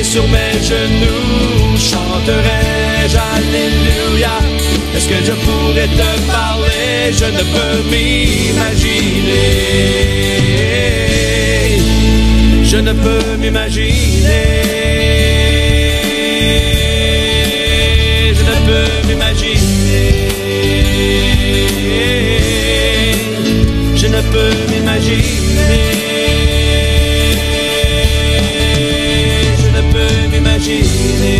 sur mes genoux, chanterai-je Alléluia. Est-ce que je pourrais te parler? Je ne peux m'imaginer. Je ne peux m'imaginer. Je ne peux m'imaginer. Je ne peux m'imaginer. Je ne peux m'imaginer.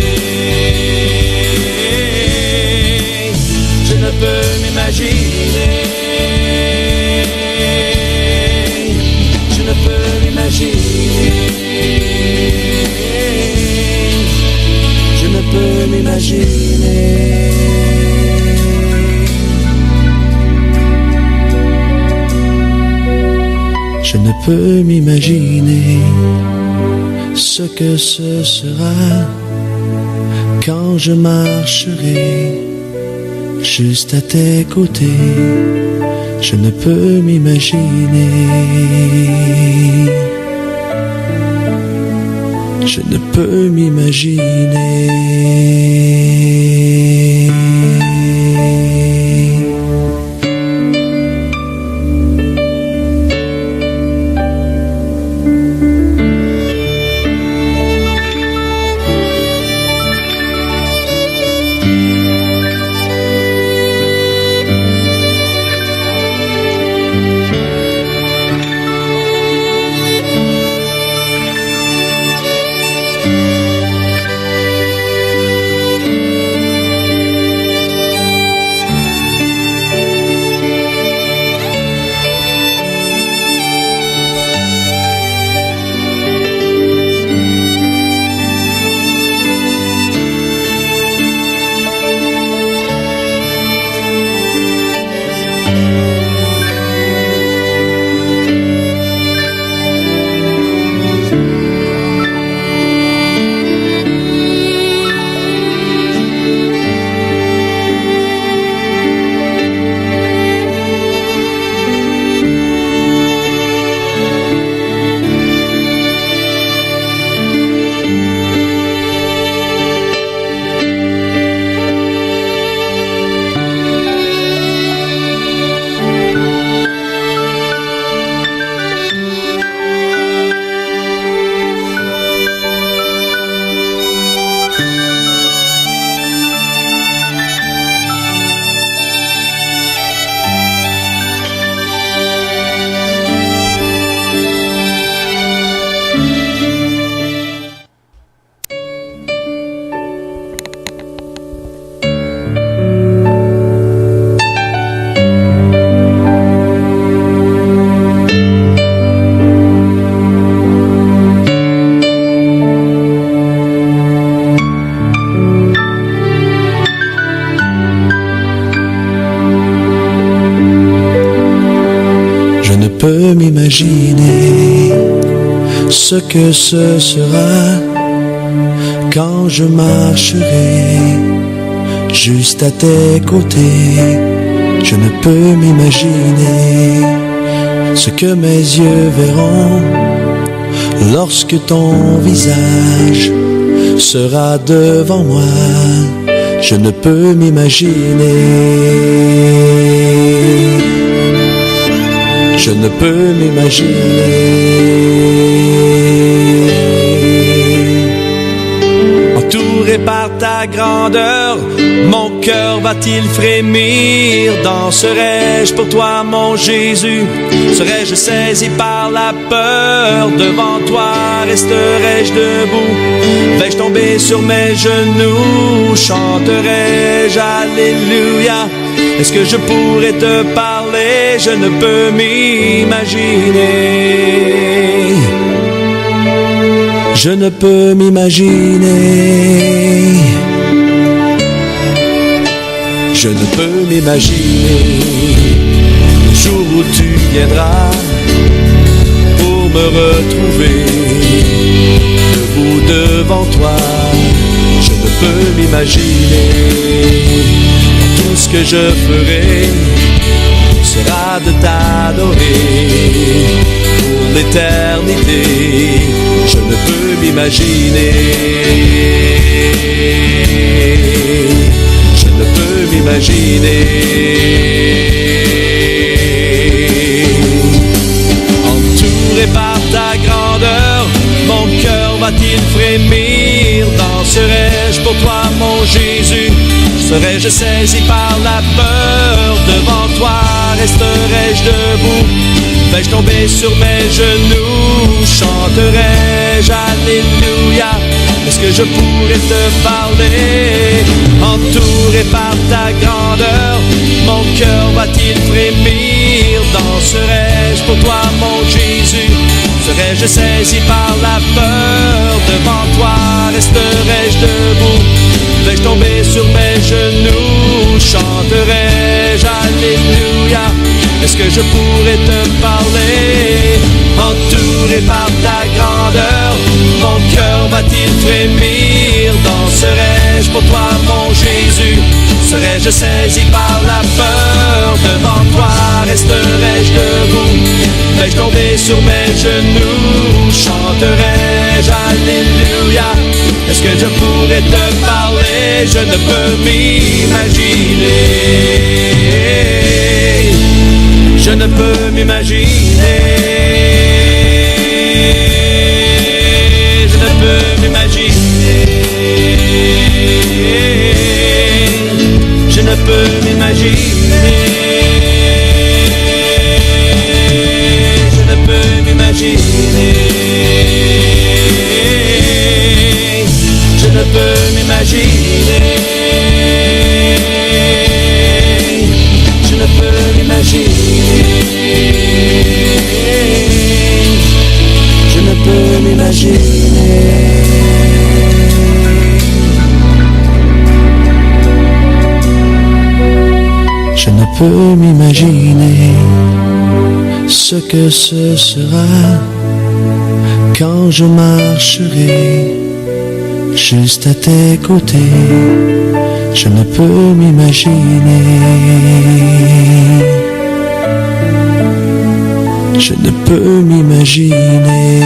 Je ne peux m'imaginer. Je ne peux m'imaginer. Je ne peux m'imaginer. Je ne peux m'imaginer ce que ce sera quand je marcherai juste à tes côtés. Je ne peux m'imaginer. Je ne peux m'imaginer. Je peux m'imaginer ce que ce sera quand je marcherai juste à tes côtés. Je ne peux m'imaginer ce que mes yeux verront lorsque ton visage sera devant moi. Je ne peux m'imaginer. Je ne peux m'imaginer. Entouré par ta grandeur, mon cœur va-t-il frémir? Danserai-je pour toi, mon Jésus? Serais-je saisi par la peur? Devant toi resterai-je debout? Vais-je tomber sur mes genoux? Chanterai-je Alléluia? Est-ce que je pourrais te parler? Je ne peux m'imaginer. Je ne peux m'imaginer. Je ne peux m'imaginer le jour où tu viendras pour me retrouver debout devant toi. Je ne peux m'imaginer. Tout ce que je ferai sera de t'adorer pour l'éternité. Je ne ne peux m'imaginer. Je ne peux m'imaginer. Entouré par ta grandeur, mon cœur va-t-il frémir? Danserai-je pour toi, mon Jésus? Serais-je saisi par la peur? Devant toi resterai-je debout? Vais-je tomber sur mes genoux? Chanterai-je Alléluia? Est-ce que je pourrais te parler? Entouré par ta grandeur, mon cœur va-t-il frémir? Danserai-je pour toi, mon Jésus? Serais-je saisi par la peur? Devant toi resterai-je debout? Vais-je tomber sur mes genoux? Chanterai-je Alléluia? Est-ce que je pourrais te parler? Entouré par ta grandeur, mon cœur va-t-il frémir? Danserai-je pour toi, mon Jésus? Serais-je saisi par la peur? Devant toi resterai-je debout? Vais-je tomber sur mes genoux? Chanterai-je Alléluia? Est-ce que je pourrais te parler? Je ne peux m'imaginer. Je ne peux m'imaginer. Je ne peux m'imaginer. Je ne peux m'imaginer. Je ne peux m'imaginer. Je ne peux m'imaginer. Je ne peux m'imaginer. Je ne peux m'imaginer. Je ne peux m'imaginer ce que ce sera quand je marcherai juste à tes côtés. Je ne peux m'imaginer. Je ne peux m'imaginer.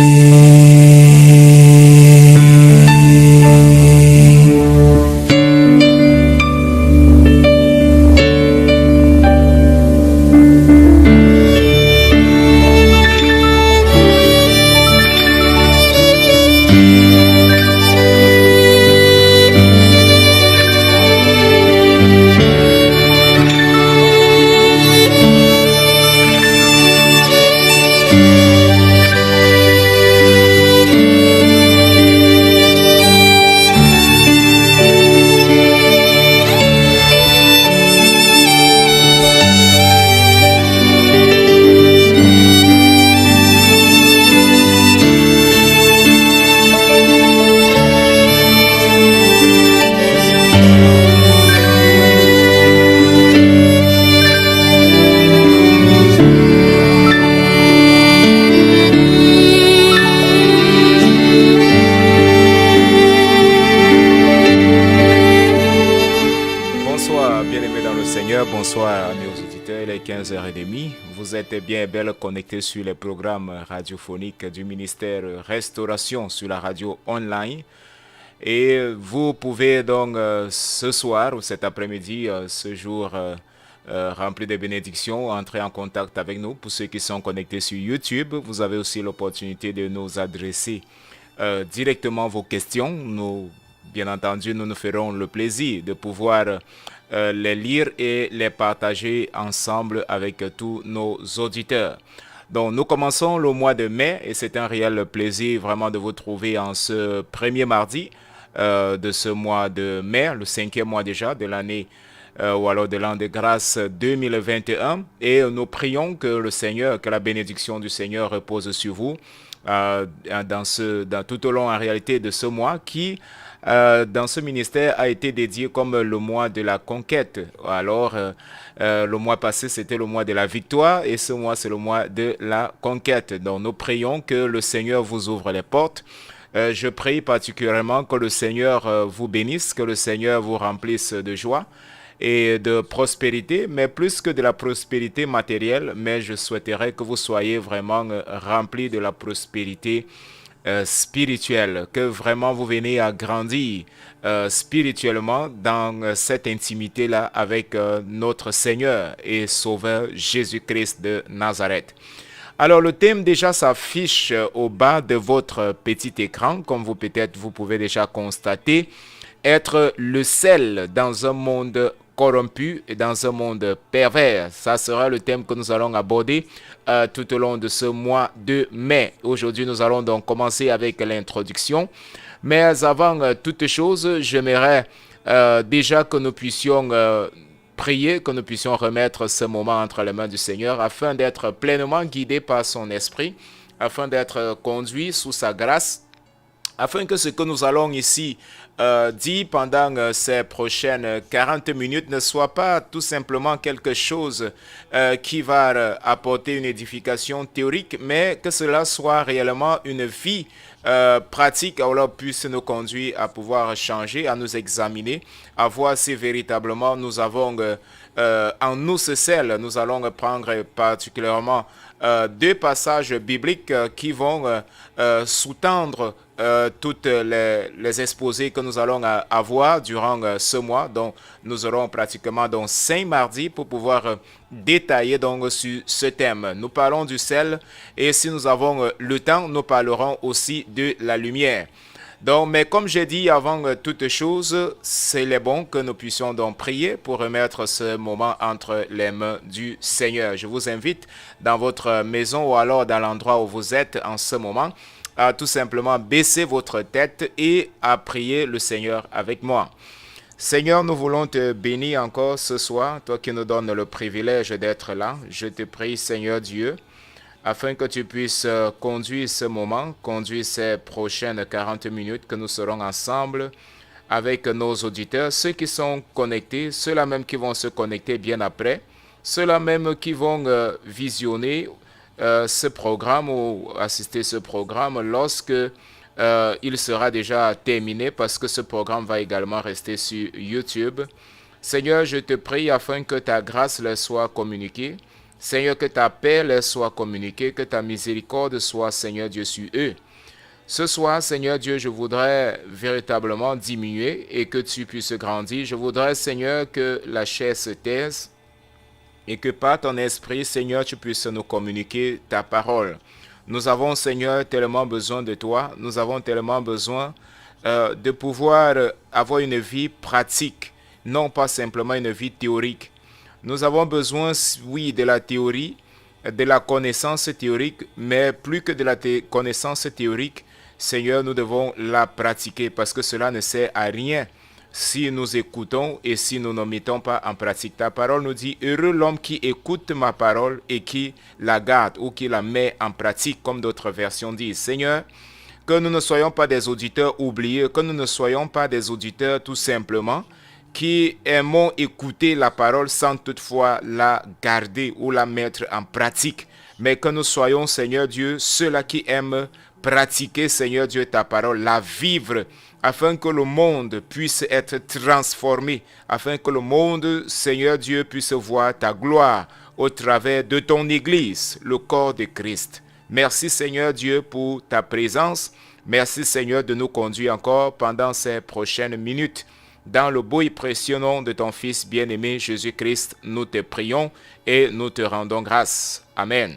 Bonsoir à nos auditeurs, il est 15h30. Vous êtes bien et belle connectés sur les programmes radiophoniques du ministère Restauration sur la radio online. Et vous pouvez donc ce soir ou cet après-midi, ce jour rempli de bénédictions, entrer en contact avec nous. Pour ceux qui sont connectés sur YouTube, vous avez aussi l'opportunité de nous adresser directement vos questions. Nous, bien entendu, nous nous ferons le plaisir de pouvoir les lire et les partager ensemble avec tous nos auditeurs. Donc, nous commençons le mois de mai et c'est un réel plaisir vraiment de vous trouver en ce premier mardi de ce mois de mai, le 5e mois déjà de l'année ou alors de l'an de grâce 2021. Et nous prions que le Seigneur, que la bénédiction du Seigneur repose sur vous dans tout au long en réalité de ce mois qui dans ce ministère a été dédié comme le mois de la conquête. Alors, le mois passé, c'était le mois de la victoire et ce mois, c'est le mois de la conquête. Donc, nous prions que le Seigneur vous ouvre les portes. Je prie particulièrement que le Seigneur vous bénisse, que le Seigneur vous remplisse de joie et de prospérité, mais plus que de la prospérité matérielle, mais je souhaiterais que vous soyez vraiment remplis de la prospérité spirituelle, que vraiment vous venez à grandir spirituellement dans cette intimité-là avec notre Seigneur et Sauveur Jésus-Christ de Nazareth. Alors le thème déjà s'affiche au bas de votre petit écran, comme vous pouvez déjà constater, être le sel dans un monde corrompu et dans un monde pervers. Ça sera le thème que nous allons aborder tout au long de ce mois de mai. Aujourd'hui, nous allons donc commencer avec l'introduction. Mais avant toute chose, j'aimerais déjà que nous puissions prier, que nous puissions remettre ce moment entre les mains du Seigneur afin d'être pleinement guidés par son esprit, afin d'être conduits sous sa grâce, afin que ce que nous allons ici dire pendant ces prochaines 40 minutes ne soit pas tout simplement quelque chose qui va apporter une édification théorique, mais que cela soit réellement une vie pratique, alors puisse nous conduire à pouvoir changer, à nous examiner, à voir si véritablement nous avons en nous ce sel. Nous allons prendre particulièrement deux passages bibliques qui vont sous-tendre toutes les exposés que nous allons avoir durant ce mois. Donc, nous aurons pratiquement donc 5 mardis pour pouvoir détailler donc sur ce thème. Nous parlons du sel et si nous avons le temps, nous parlerons aussi de la lumière. Donc, mais comme j'ai dit avant toute chose, c'est bon que nous puissions donc prier pour remettre ce moment entre les mains du Seigneur. Je vous invite dans votre maison ou alors dans l'endroit où vous êtes en ce moment à tout simplement baisser votre tête et à prier le Seigneur avec moi. Seigneur, nous voulons te bénir encore ce soir, toi qui nous donnes le privilège d'être là. Je te prie, Seigneur Dieu, afin que tu puisses conduire ce moment, conduire ces prochaines 40 minutes que nous serons ensemble avec nos auditeurs, ceux qui sont connectés, ceux-là même qui vont se connecter bien après, ceux-là même qui vont visionner ce programme ou assister ce programme lorsque il sera déjà terminé, parce que ce programme va également rester sur YouTube. Seigneur, je te prie afin que ta grâce leur soit communiquée. Seigneur, que ta paix leur soit communiquée, que ta miséricorde soit, Seigneur Dieu, sur eux. Ce soir, Seigneur Dieu, je voudrais véritablement diminuer et que tu puisses grandir. Je voudrais, Seigneur, que la chair se taise et que par ton esprit, Seigneur, tu puisses nous communiquer ta parole. Nous avons, Seigneur, tellement besoin de toi. Nous avons tellement besoin de pouvoir avoir une vie pratique, non pas simplement une vie théorique. Nous avons besoin, oui, de la théorie, de la connaissance théorique, mais plus que de la connaissance théorique, Seigneur, nous devons la pratiquer parce que cela ne sert à rien si nous écoutons et si nous ne mettons pas en pratique. Ta parole nous dit, heureux l'homme qui écoute ma parole et qui la garde ou qui la met en pratique, comme d'autres versions disent. Seigneur, que nous ne soyons pas des auditeurs oubliés, que nous ne soyons pas des auditeurs tout simplement qui aimons écouter la parole sans toutefois la garder ou la mettre en pratique, mais que nous soyons, Seigneur Dieu, ceux-là qui aiment pratiquer, Seigneur Dieu, ta parole, la vivre, afin que le monde puisse être transformé, afin que le monde, Seigneur Dieu, puisse voir ta gloire au travers de ton Église, le corps de Christ. Merci, Seigneur Dieu, pour ta présence. Merci, Seigneur, de nous conduire encore pendant ces prochaines minutes. Dans le beau et précieux nom de ton Fils bien-aimé Jésus-Christ, nous te prions et nous te rendons grâce. Amen.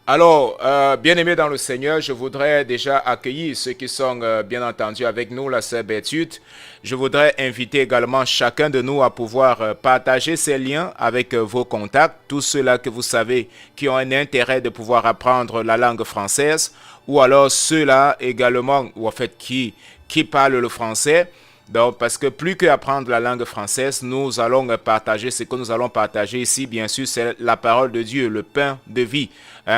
Alors, bien-aimés dans le Seigneur, je voudrais déjà accueillir ceux qui sont bien entendu avec nous, la sœur Berthude. Je voudrais inviter également chacun de nous à pouvoir partager ces liens avec vos contacts, tous ceux-là que vous savez qui ont un intérêt de pouvoir apprendre la langue française, ou alors ceux-là également, ou en fait qui parlent le français. Donc, parce que plus qu'apprendre la langue française, nous allons partager ce que nous allons partager ici, bien sûr, c'est la parole de Dieu, le pain de vie.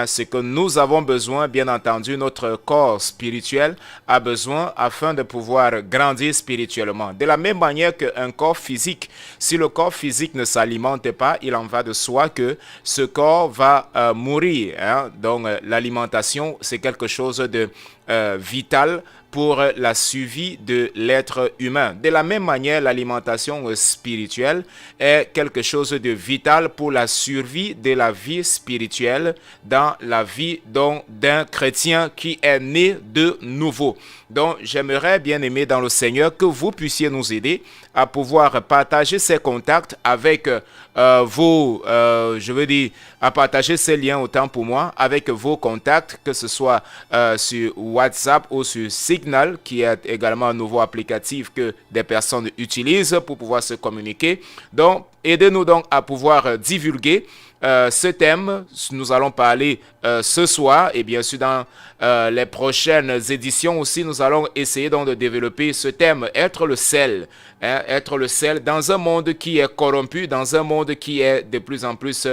Ce que nous avons besoin, bien entendu, notre corps spirituel a besoin afin de pouvoir grandir spirituellement. De la même manière qu'un corps physique, si le corps physique ne s'alimente pas, il en va de soi que ce corps va mourir. Donc, l'alimentation, c'est quelque chose de vital pour la survie de l'être humain. De la même manière, l'alimentation spirituelle est quelque chose de vital pour la survie de la vie spirituelle dans dans la vie d'un chrétien qui est né de nouveau. Donc, j'aimerais bien aimer dans le Seigneur que vous puissiez nous aider à pouvoir partager ces contacts avec à partager ces liens autant pour moi avec vos contacts, que ce soit sur WhatsApp ou sur Signal, qui est également un nouveau applicatif que des personnes utilisent pour pouvoir se communiquer. Donc, aidez-nous donc à pouvoir divulguer ce thème. Nous allons parler ce soir, et bien sûr dans les prochaines éditions aussi, nous allons essayer donc de développer ce thème, être le sel, être le sel dans un monde qui est corrompu, dans un monde qui est de plus en plus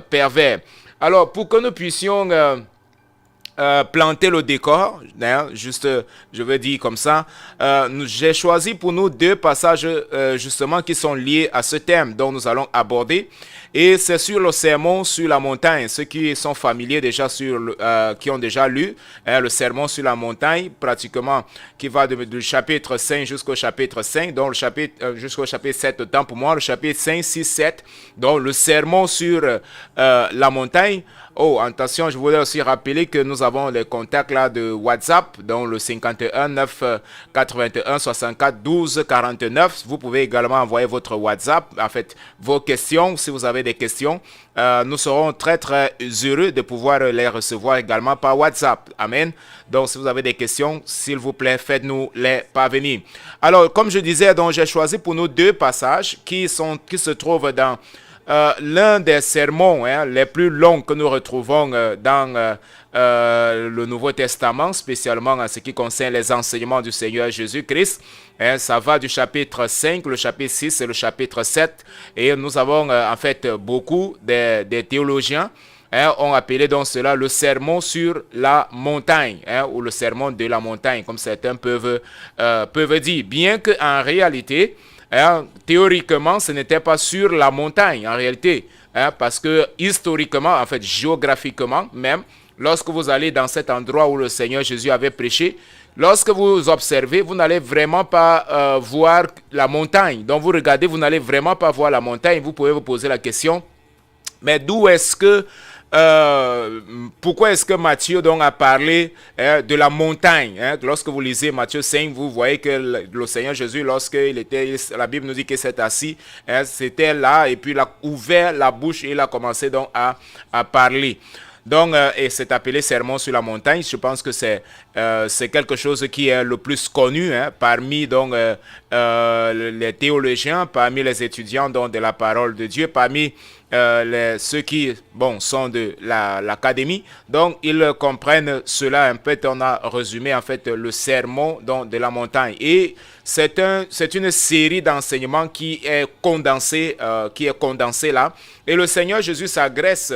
pervers. Alors, pour que nous puissions planter le décor, juste, je veux dire comme ça, j'ai choisi pour nous 2 passages justement qui sont liés à ce thème dont nous allons aborder, et c'est sur le sermon sur la montagne. Ceux qui sont familiers déjà qui ont déjà lu le sermon sur la montagne, pratiquement qui va du chapitre 5 jusqu'au chapitre 5, donc le chapitre jusqu'au chapitre 7 autant pour moi, le chapitre 5, 6, 7, donc le sermon sur la montagne. Oh, attention, je voulais aussi rappeler que nous avons les contacts là de WhatsApp, donc le 51 9 81 64 12 49. Vous pouvez également envoyer votre WhatsApp, en fait, vos questions, si vous avez des questions. Nous serons très très heureux de pouvoir les recevoir également par WhatsApp. Amen. Donc, si vous avez des questions, s'il vous plaît, faites-nous les parvenir. Alors, comme je disais, donc j'ai choisi pour nous 2 passages qui se trouvent dans l'un des sermons les plus longs que nous retrouvons dans le Nouveau Testament, spécialement en ce qui concerne les enseignements du Seigneur Jésus-Christ. Ça va du chapitre 5, le chapitre 6 et le chapitre 7. Et nous avons en fait beaucoup des théologiens ont appelé donc cela le sermon sur la montagne, ou le sermon de la montagne, comme certains peuvent dire. Bien qu'en réalité, théoriquement, ce n'était pas sur la montagne en réalité, parce que historiquement, en fait géographiquement même, lorsque vous allez dans cet endroit où le Seigneur Jésus avait prêché, lorsque vous observez, vous n'allez vraiment pas voir la montagne. Donc vous regardez, vous n'allez vraiment pas voir la montagne. Vous pouvez vous poser la question, mais d'où est-ce que pourquoi est-ce que Matthieu donc a parlé de la montagne, Lorsque vous lisez Matthieu 5, vous voyez que le Seigneur Jésus, la Bible nous dit qu'il s'est assis, c'était là, et puis il a ouvert la bouche et il a commencé donc à parler. Donc, et c'est appelé sermon sur la montagne. Je pense que c'est quelque chose qui est le plus connu parmi donc les théologiens, parmi les étudiants donc, de la parole de Dieu, parmi ceux qui sont de l'académie. Donc, ils comprennent cela un peu. On a résumé en fait le sermon donc, de la montagne. Et c'est une série d'enseignements qui est condensée là. Et le Seigneur Jésus s'adresse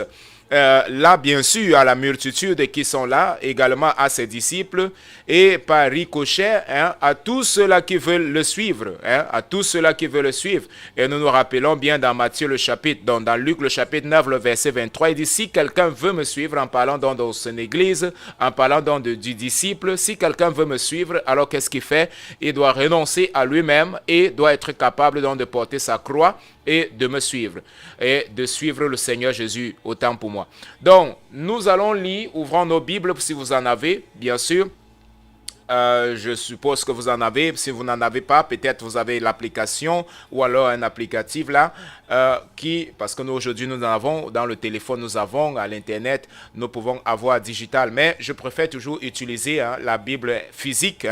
là, bien sûr, à la multitude qui sont là, également à ses disciples, et par ricochet, à tous ceux-là qui veulent le suivre, à tous ceux-là qui veulent le suivre. Et nous nous rappelons bien dans Matthieu le chapitre, donc dans Luc le chapitre 9, le verset 23, il dit, si quelqu'un veut me suivre, en parlant donc dans son église, en parlant donc du disciple, si quelqu'un veut me suivre, alors qu'est-ce qu'il fait? Il doit renoncer à lui-même et doit être capable donc de porter sa croix et de me suivre, et de suivre le Seigneur Jésus autant pour moi. Donc, nous allons lire, ouvrons nos Bibles si vous en avez, bien sûr. Je suppose que vous en avez. Si vous n'en avez pas, peut-être vous avez l'application ou alors un applicatif là parce que nous aujourd'hui nous en avons dans le téléphone, nous avons à l'internet, nous pouvons avoir digital, mais je préfère toujours utiliser la Bible physique.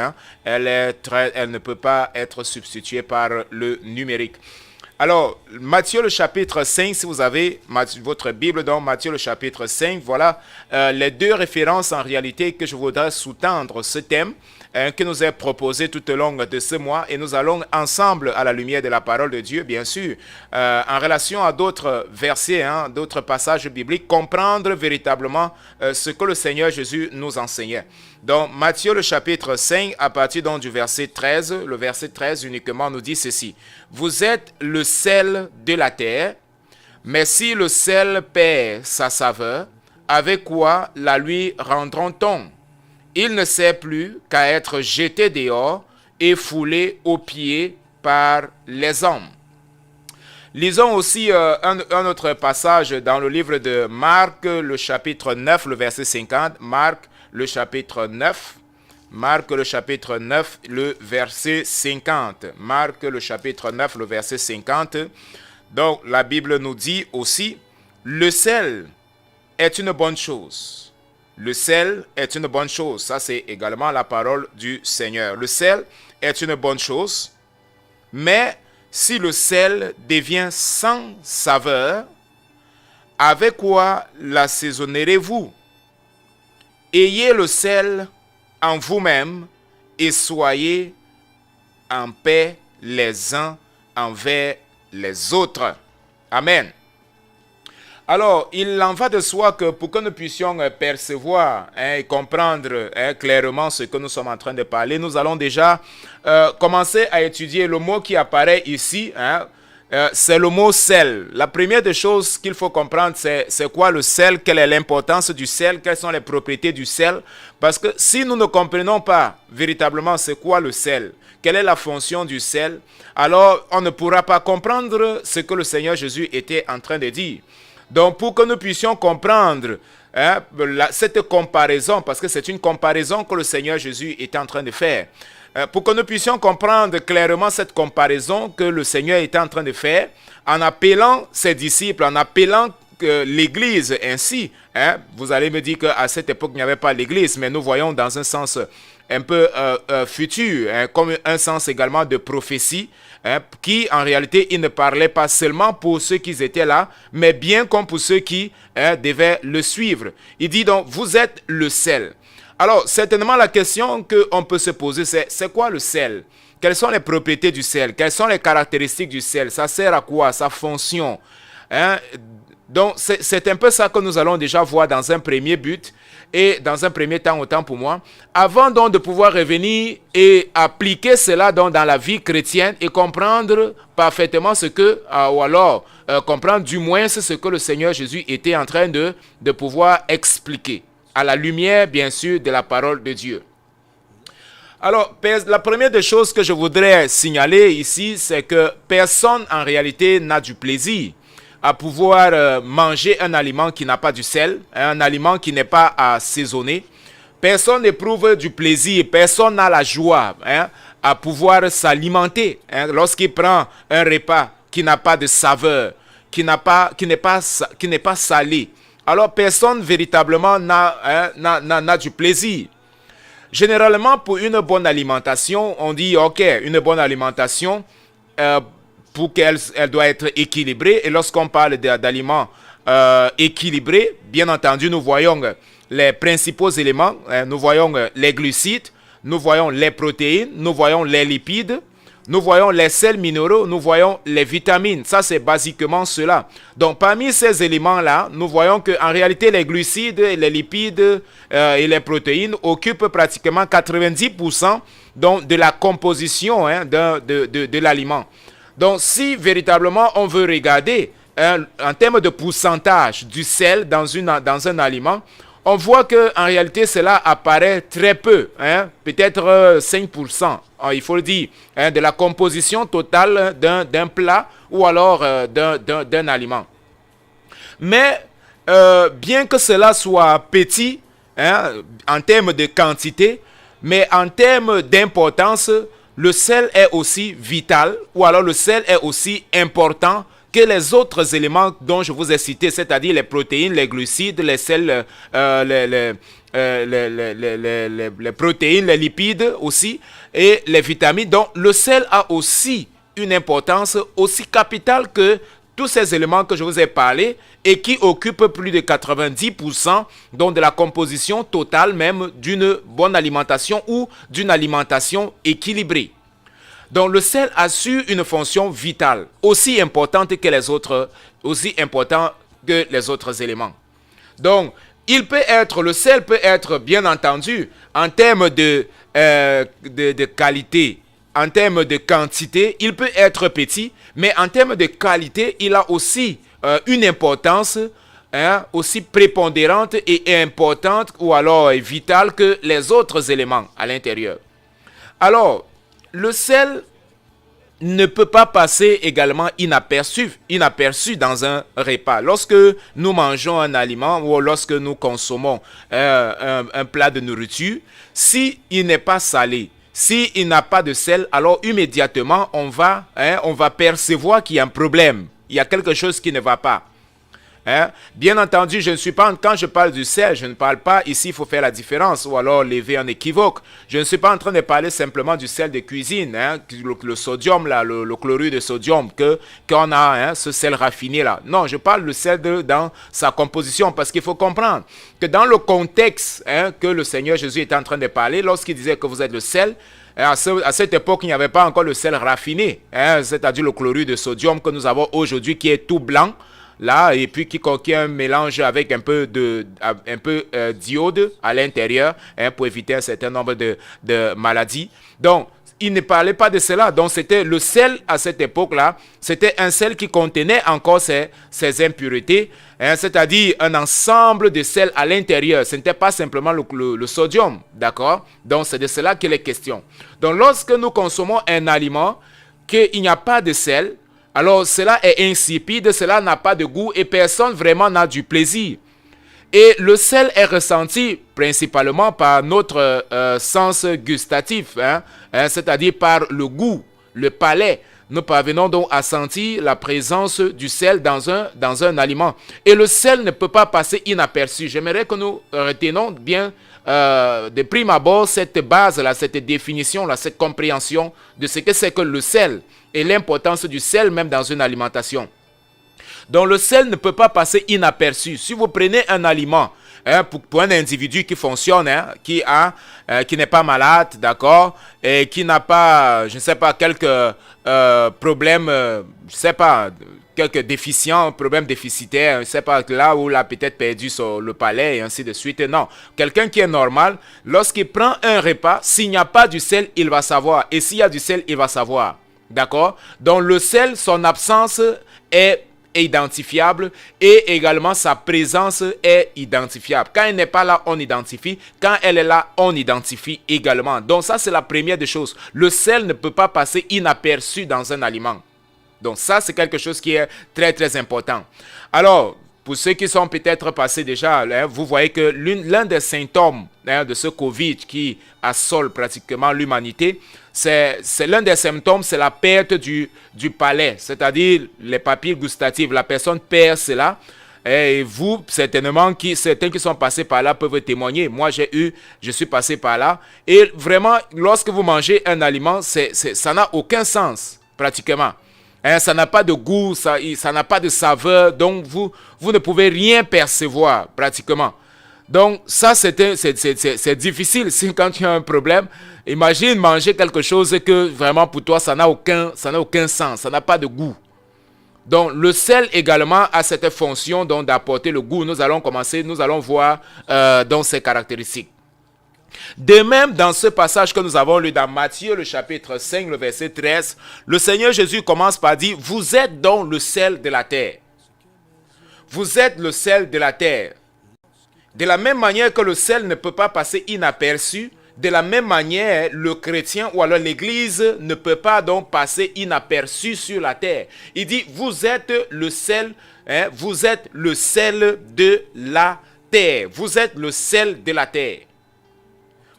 Elle ne peut pas être substituée par le numérique. Alors, Matthieu le chapitre 5, si vous avez votre Bible dans Matthieu le chapitre 5, voilà les 2 références en réalité que je voudrais sous-tendre ce thème qui nous est proposé tout au long de ce mois, et nous allons ensemble à la lumière de la parole de Dieu, bien sûr, en relation à d'autres versets, d'autres passages bibliques, comprendre véritablement ce que le Seigneur Jésus nous enseignait. Donc, Matthieu le chapitre 5, à partir donc du verset 13, le verset 13 uniquement nous dit ceci. Vous êtes le sel de la terre, mais si le sel perd sa saveur, avec quoi la lui rendront-on? Il ne sert plus qu'à être jeté dehors et foulé aux pieds par les hommes. Lisons aussi un autre passage dans le livre de Marc, le chapitre 9, le verset 50. Marc, le chapitre 9. Marc, le chapitre 9, le verset 50. Marc, le chapitre 9, le verset 50. Donc, la Bible nous dit aussi, le sel est une bonne chose. Le sel est une bonne chose. Ça, c'est également la parole du Seigneur. Le sel est une bonne chose, mais si le sel devient sans saveur, avec quoi l'assaisonnerez-vous? Ayez le sel en vous-même et soyez en paix les uns envers les autres. Amen. Alors, il en va de soi que pour que nous puissions percevoir et comprendre clairement ce que nous sommes en train de parler, nous allons déjà commencer à étudier le mot qui apparaît ici. C'est le mot sel. La première des choses qu'il faut comprendre, c'est quoi le sel, quelle est l'importance du sel, quelles sont les propriétés du sel. Parce que si nous ne comprenons pas véritablement c'est quoi le sel, quelle est la fonction du sel, alors on ne pourra pas comprendre ce que le Seigneur Jésus était en train de dire. Donc, pour que nous puissions comprendre cette comparaison, parce que c'est une comparaison que le Seigneur Jésus est en train de faire, pour que nous puissions comprendre clairement cette comparaison que le Seigneur est en train de faire, en appelant ses disciples, en appelant l'Église ainsi, vous allez me dire qu'à cette époque, il n'y avait pas l'Église, mais nous voyons dans un sens un peu futur, comme un sens également de prophétie, qui en réalité, il ne parlait pas seulement pour ceux qui étaient là, mais bien comme pour ceux qui devaient le suivre. Il dit donc, vous êtes le sel. Alors, certainement la question qu'on peut se poser, c'est quoi le sel? Quelles sont les propriétés du sel? Quelles sont les caractéristiques du sel? Ça sert à quoi? Sa fonction? Donc, c'est un peu ça que nous allons déjà voir dans un premier but et dans un premier temps, autant pour moi, avant donc de pouvoir revenir et appliquer cela donc dans la vie chrétienne et comprendre parfaitement ce que, ou alors comprendre du moins ce que le Seigneur Jésus était en train de pouvoir expliquer, à la lumière, bien sûr, de la parole de Dieu. Alors, la première des choses que je voudrais signaler ici, c'est que personne en réalité n'a du plaisir à pouvoir manger un aliment qui n'a pas du sel, un aliment qui n'est pas assaisonné. Personne n'éprouve du plaisir, personne n'a la joie à pouvoir s'alimenter lorsqu'il prend un repas qui n'a pas de saveur, qui n'est pas salé. Alors personne véritablement n'a du plaisir. Généralement, pour une bonne alimentation, on dit ok, une bonne alimentation, pour qu'elle doit être équilibrée. Et lorsqu'on parle d'aliments équilibrés, bien entendu, nous voyons les principaux éléments. Nous voyons les glucides, nous voyons les protéines, nous voyons les lipides, nous voyons les sels minéraux, nous voyons les vitamines. Ça, c'est basiquement cela. Donc, parmi ces éléments-là, nous voyons qu'en réalité, les glucides, les lipides et les protéines occupent pratiquement 90% donc, de la composition de l'aliment. Donc, si véritablement on veut regarder en termes de pourcentage du sel dans un aliment, on voit qu'en réalité, cela apparaît très peu, peut-être 5%, il faut le dire, de la composition totale d'un plat ou alors d'un aliment. Mais, bien que cela soit petit en termes de quantité, mais en termes d'importance, le sel est aussi vital, ou alors le sel est aussi important que les autres éléments dont je vous ai cités, c'est-à-dire les protéines, les glucides, les sels, les protéines, les lipides aussi, et les vitamines. Donc, le sel a aussi une importance aussi capitale que tous ces éléments que je vous ai parlé et qui occupent plus de 90% donc de la composition totale même d'une bonne alimentation ou d'une alimentation équilibrée. Donc le sel assure une fonction vitale, aussi importante que les autres, éléments. Donc le sel peut être bien entendu en termes de qualité, en termes de quantité, il peut être petit, mais en termes de qualité, il a aussi une importance aussi prépondérante et importante ou alors vitale que les autres éléments à l'intérieur. Alors, le sel ne peut pas passer également inaperçu dans un repas. Lorsque nous mangeons un aliment ou lorsque nous consommons un plat de nourriture, si il n'est pas salé, si il n'a pas de sel, alors immédiatement on va percevoir qu'il y a un problème. Il y a quelque chose qui ne va pas. Bien entendu, je ne suis pas, quand je parle du sel, je ne parle pas, ici il faut faire la différence ou alors lever un équivoque. Je ne suis pas en train de parler simplement du sel de cuisine, le sodium, là, le chlorure de sodium, qu'on a, ce sel raffiné là. Non, je parle du sel dans sa composition, parce qu'il faut comprendre que dans le contexte que le Seigneur Jésus était en train de parler, lorsqu'il disait que vous êtes le sel, à cette époque, il n'y avait pas encore le sel raffiné, c'est-à-dire le chlorure de sodium que nous avons aujourd'hui qui est tout blanc. Là, et puis qui contient un mélange avec un peu d'iode à l'intérieur pour éviter un certain nombre de maladies. Donc, il ne parlait pas de cela. Donc, c'était le sel à cette époque-là. C'était un sel qui contenait encore ces impuretés, c'est-à-dire un ensemble de sel à l'intérieur. Ce n'était pas simplement le sodium, d'accord? Donc, c'est de cela qu'il est question. Donc, lorsque nous consommons un aliment, qu'il n'y a pas de sel, alors cela est insipide, cela n'a pas de goût et personne vraiment n'a du plaisir. Et le sel est ressenti principalement par notre sens gustatif, c'est-à-dire par le goût, le palais. Nous parvenons donc à sentir la présence du sel dans un aliment. Et le sel ne peut pas passer inaperçu. J'aimerais que nous retenons bien de prime abord cette base-là, cette définition-là, cette compréhension de ce que c'est que le sel et l'importance du sel même dans une alimentation. Donc le sel ne peut pas passer inaperçu. Si vous prenez un aliment pour un individu qui fonctionne, qui n'est pas malade, d'accord, et qui n'a pas, je ne sais pas, quelques problèmes, je ne sais pas, quelques déficients, problèmes déficitaires, je ne sais pas, là où il a peut-être perdu le palais et ainsi de suite. Non, quelqu'un qui est normal, lorsqu'il prend un repas, s'il n'y a pas du sel, il va savoir. Et s'il y a du sel, il va savoir. D'accord? Donc le sel, son absence est identifiable et également sa présence est identifiable. Quand elle n'est pas là, on identifie. Quand elle est là, on identifie également. Donc ça, c'est la première des choses. Le sel ne peut pas passer inaperçu dans un aliment. Donc ça, c'est quelque chose qui est très très important. Alors, pour ceux qui sont peut-être passés déjà, vous voyez que l'un des symptômes de ce Covid qui assole pratiquement l'humanité, c'est l'un des symptômes, c'est la perte du palais, c'est-à-dire les papilles gustatives. La personne perd cela. Et vous, certainement, certains qui sont passés par là peuvent témoigner. Moi, je suis passé par là. Et vraiment, lorsque vous mangez un aliment, ça n'a aucun sens, pratiquement. Ça n'a pas de goût, ça n'a pas de saveur, donc vous ne pouvez rien percevoir pratiquement. Donc ça, c'est difficile quand tu as un problème. Imagine manger quelque chose que vraiment pour toi, ça n'a aucun sens, ça n'a pas de goût. Donc le sel également a cette fonction d'apporter le goût. Nous allons voir donc ses caractéristiques. De même, dans ce passage que nous avons lu dans Matthieu, le chapitre 5, le verset 13, le Seigneur Jésus commence par dire « Vous êtes donc le sel de la terre. » Vous êtes le sel de la terre. De la même manière que le sel ne peut pas passer inaperçu, de la même manière, le chrétien ou alors l'Église ne peut pas donc passer inaperçu sur la terre. Il dit « Vous êtes le sel, vous êtes le sel de la terre. » Vous êtes le sel de la terre.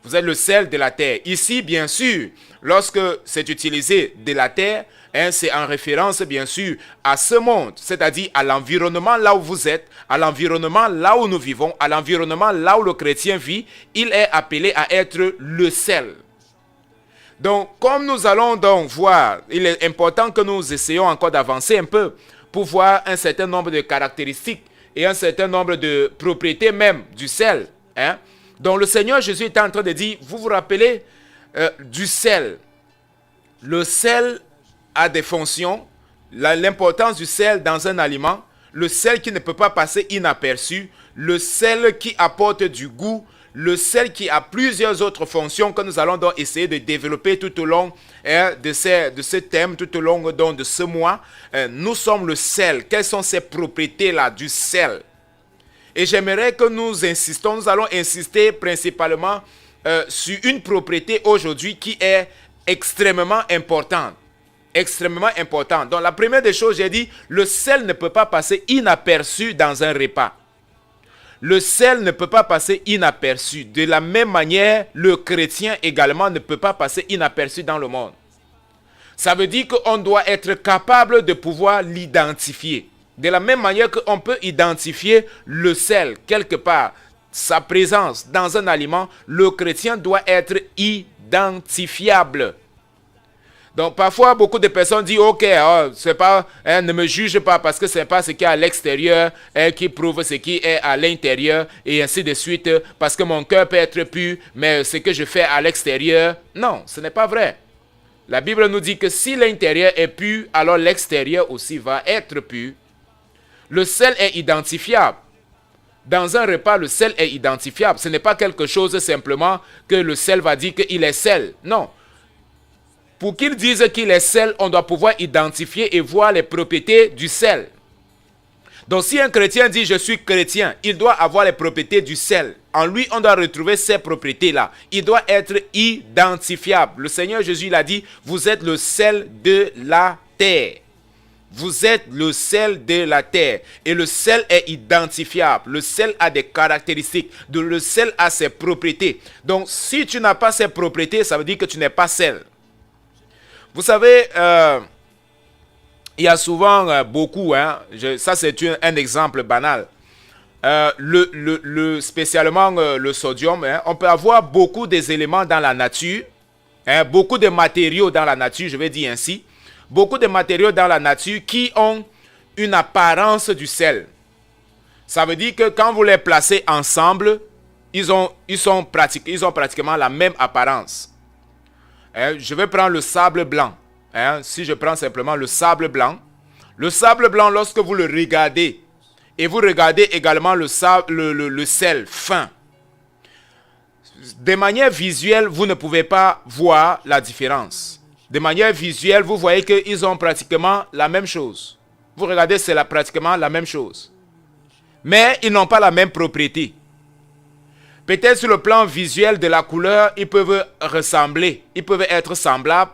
Vous êtes le sel de la terre. Ici, bien sûr, lorsque c'est utilisé de la terre, c'est en référence, bien sûr, à ce monde, c'est-à-dire à l'environnement là où vous êtes, à l'environnement là où nous vivons, à l'environnement là où le chrétien vit. Il est appelé à être le sel. Donc, comme nous allons donc voir, il est important que nous essayions encore d'avancer un peu pour voir un certain nombre de caractéristiques et un certain nombre de propriétés même du sel. Donc le Seigneur Jésus est en train de dire, vous vous rappelez du sel. Le sel a des fonctions, l'importance du sel dans un aliment, le sel qui ne peut pas passer inaperçu, le sel qui apporte du goût, le sel qui a plusieurs autres fonctions que nous allons donc essayer de développer tout au long de ce thème, tout au long donc, de ce mois. Nous sommes le sel. Quelles sont ces propriétés-là du sel? Et j'aimerais que nous allons insister principalement sur une propriété aujourd'hui qui est extrêmement importante. extrêmement important. Donc la première des choses, j'ai dit, le sel ne peut pas passer inaperçu dans un repas. Le sel ne peut pas passer inaperçu. De la même manière, le chrétien également ne peut pas passer inaperçu dans le monde. Ça veut dire qu'on doit être capable de pouvoir l'identifier. De la même manière qu'on peut identifier le sel quelque part, sa présence dans un aliment, le chrétien doit être identifiable. Donc parfois beaucoup de personnes disent ok, c'est pas, ne me juge pas parce que c'est pas ce qui est à l'extérieur qui prouve ce qui est à l'intérieur et ainsi de suite parce que mon cœur peut être pur mais ce que je fais à l'extérieur, non, ce n'est pas vrai. La Bible nous dit que si l'intérieur est pur, alors l'extérieur aussi va être pur. Le sel est identifiable. Dans un repas, le sel est identifiable. Ce n'est pas quelque chose simplement que le sel va dire qu'il est sel. Non. Pour qu'il dise qu'il est sel, on doit pouvoir identifier et voir les propriétés du sel. Donc si un chrétien dit « je suis chrétien », il doit avoir les propriétés du sel. En lui, on doit retrouver ces propriétés-là. Il doit être identifiable. Le Seigneur Jésus l'a dit « vous êtes le sel de la terre ». Vous êtes le sel de la terre. Et le sel est identifiable. Le sel a des caractéristiques. Le sel a ses propriétés. Donc si tu n'as pas ces propriétés, ça veut dire que tu n'es pas sel. Vous savez, il y a souvent beaucoup, ça c'est un exemple banal, spécialement le sodium, on peut avoir beaucoup des éléments dans la nature, beaucoup de matériaux dans la nature, je vais dire ainsi, beaucoup de matériaux dans la nature qui ont une apparence du sel. Ça veut dire que quand vous les placez ensemble, ils ont pratiquement la même apparence. Je vais prendre le sable blanc. Si je prends simplement le sable blanc, lorsque vous le regardez, et vous regardez également le sel fin, de manière visuelle, vous ne pouvez pas voir la différence. De manière visuelle, vous voyez qu'ils ont pratiquement la même chose. Vous regardez, c'est pratiquement la même chose. Mais ils n'ont pas la même propriété. Peut-être sur le plan visuel de la couleur, ils peuvent ressembler, ils peuvent être semblables.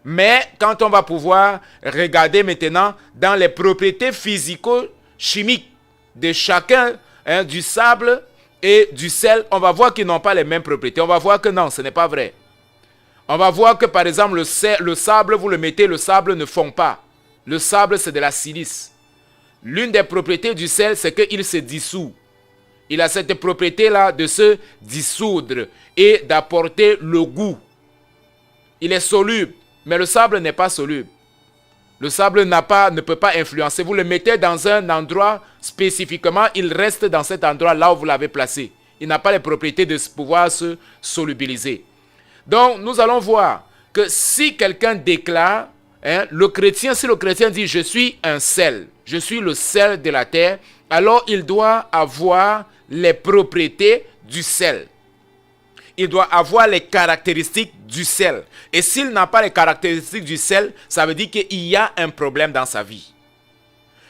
Mais quand on va pouvoir regarder maintenant dans les propriétés physico-chimiques de chacun, du sable et du sel, on va voir qu'ils n'ont pas les mêmes propriétés. On va voir que non, ce n'est pas vrai. On va voir que par exemple le sable, vous le mettez, le sable ne fond pas. Le sable, c'est de la silice. L'une des propriétés du sel, c'est qu'il se dissout. Il a cette propriété-là de se dissoudre et d'apporter le goût. Il est soluble, mais le sable n'est pas soluble. Le sable ne peut pas influencer. Vous le mettez dans un endroit spécifiquement, il reste dans cet endroit là où vous l'avez placé. Il n'a pas les propriétés de pouvoir se solubiliser. Donc, nous allons voir que si quelqu'un déclare, si le chrétien dit « je suis un sel, je suis le sel de la terre », alors il doit avoir les propriétés du sel. Il doit avoir les caractéristiques du sel. Et s'il n'a pas les caractéristiques du sel, ça veut dire qu'il y a un problème dans sa vie.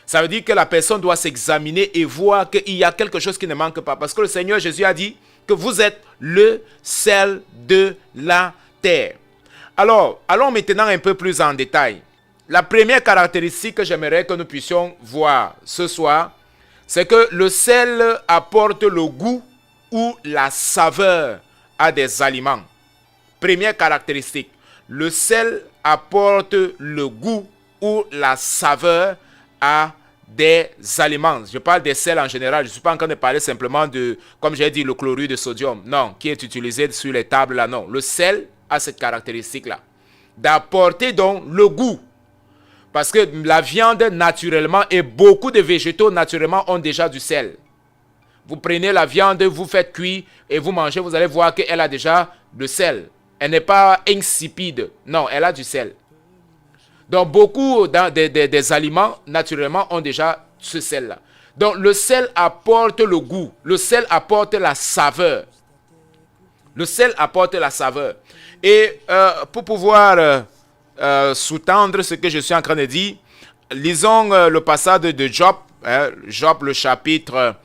Ça veut dire que la personne doit s'examiner et voir qu'il y a quelque chose qui ne manque pas. Parce que le Seigneur Jésus a dit que vous êtes le sel de la terre. Alors, allons maintenant un peu plus en détail. La première caractéristique que j'aimerais que nous puissions voir ce soir, c'est que le sel apporte le goût ou la saveur à des aliments. Première caractéristique, le sel apporte le goût ou la saveur à des aliments. Je parle des sels en général, je ne suis pas en train de parler simplement de, comme j'ai dit, le chlorure de sodium. Non, qui est utilisé sur les tables là, non. Le sel a cette caractéristique-là, d'apporter donc le goût. Parce que la viande naturellement et beaucoup de végétaux naturellement ont déjà du sel. Vous prenez la viande, vous faites cuire et vous mangez, vous allez voir qu'elle a déjà le sel. Elle n'est pas insipide, non, elle a du sel. Donc beaucoup des aliments naturellement ont déjà ce sel-là. Donc le sel apporte le goût, le sel apporte la saveur. Le sel apporte la saveur. Et pour pouvoir sous-tendre ce que je suis en train de dire, lisons le passage de Job, Job le chapitre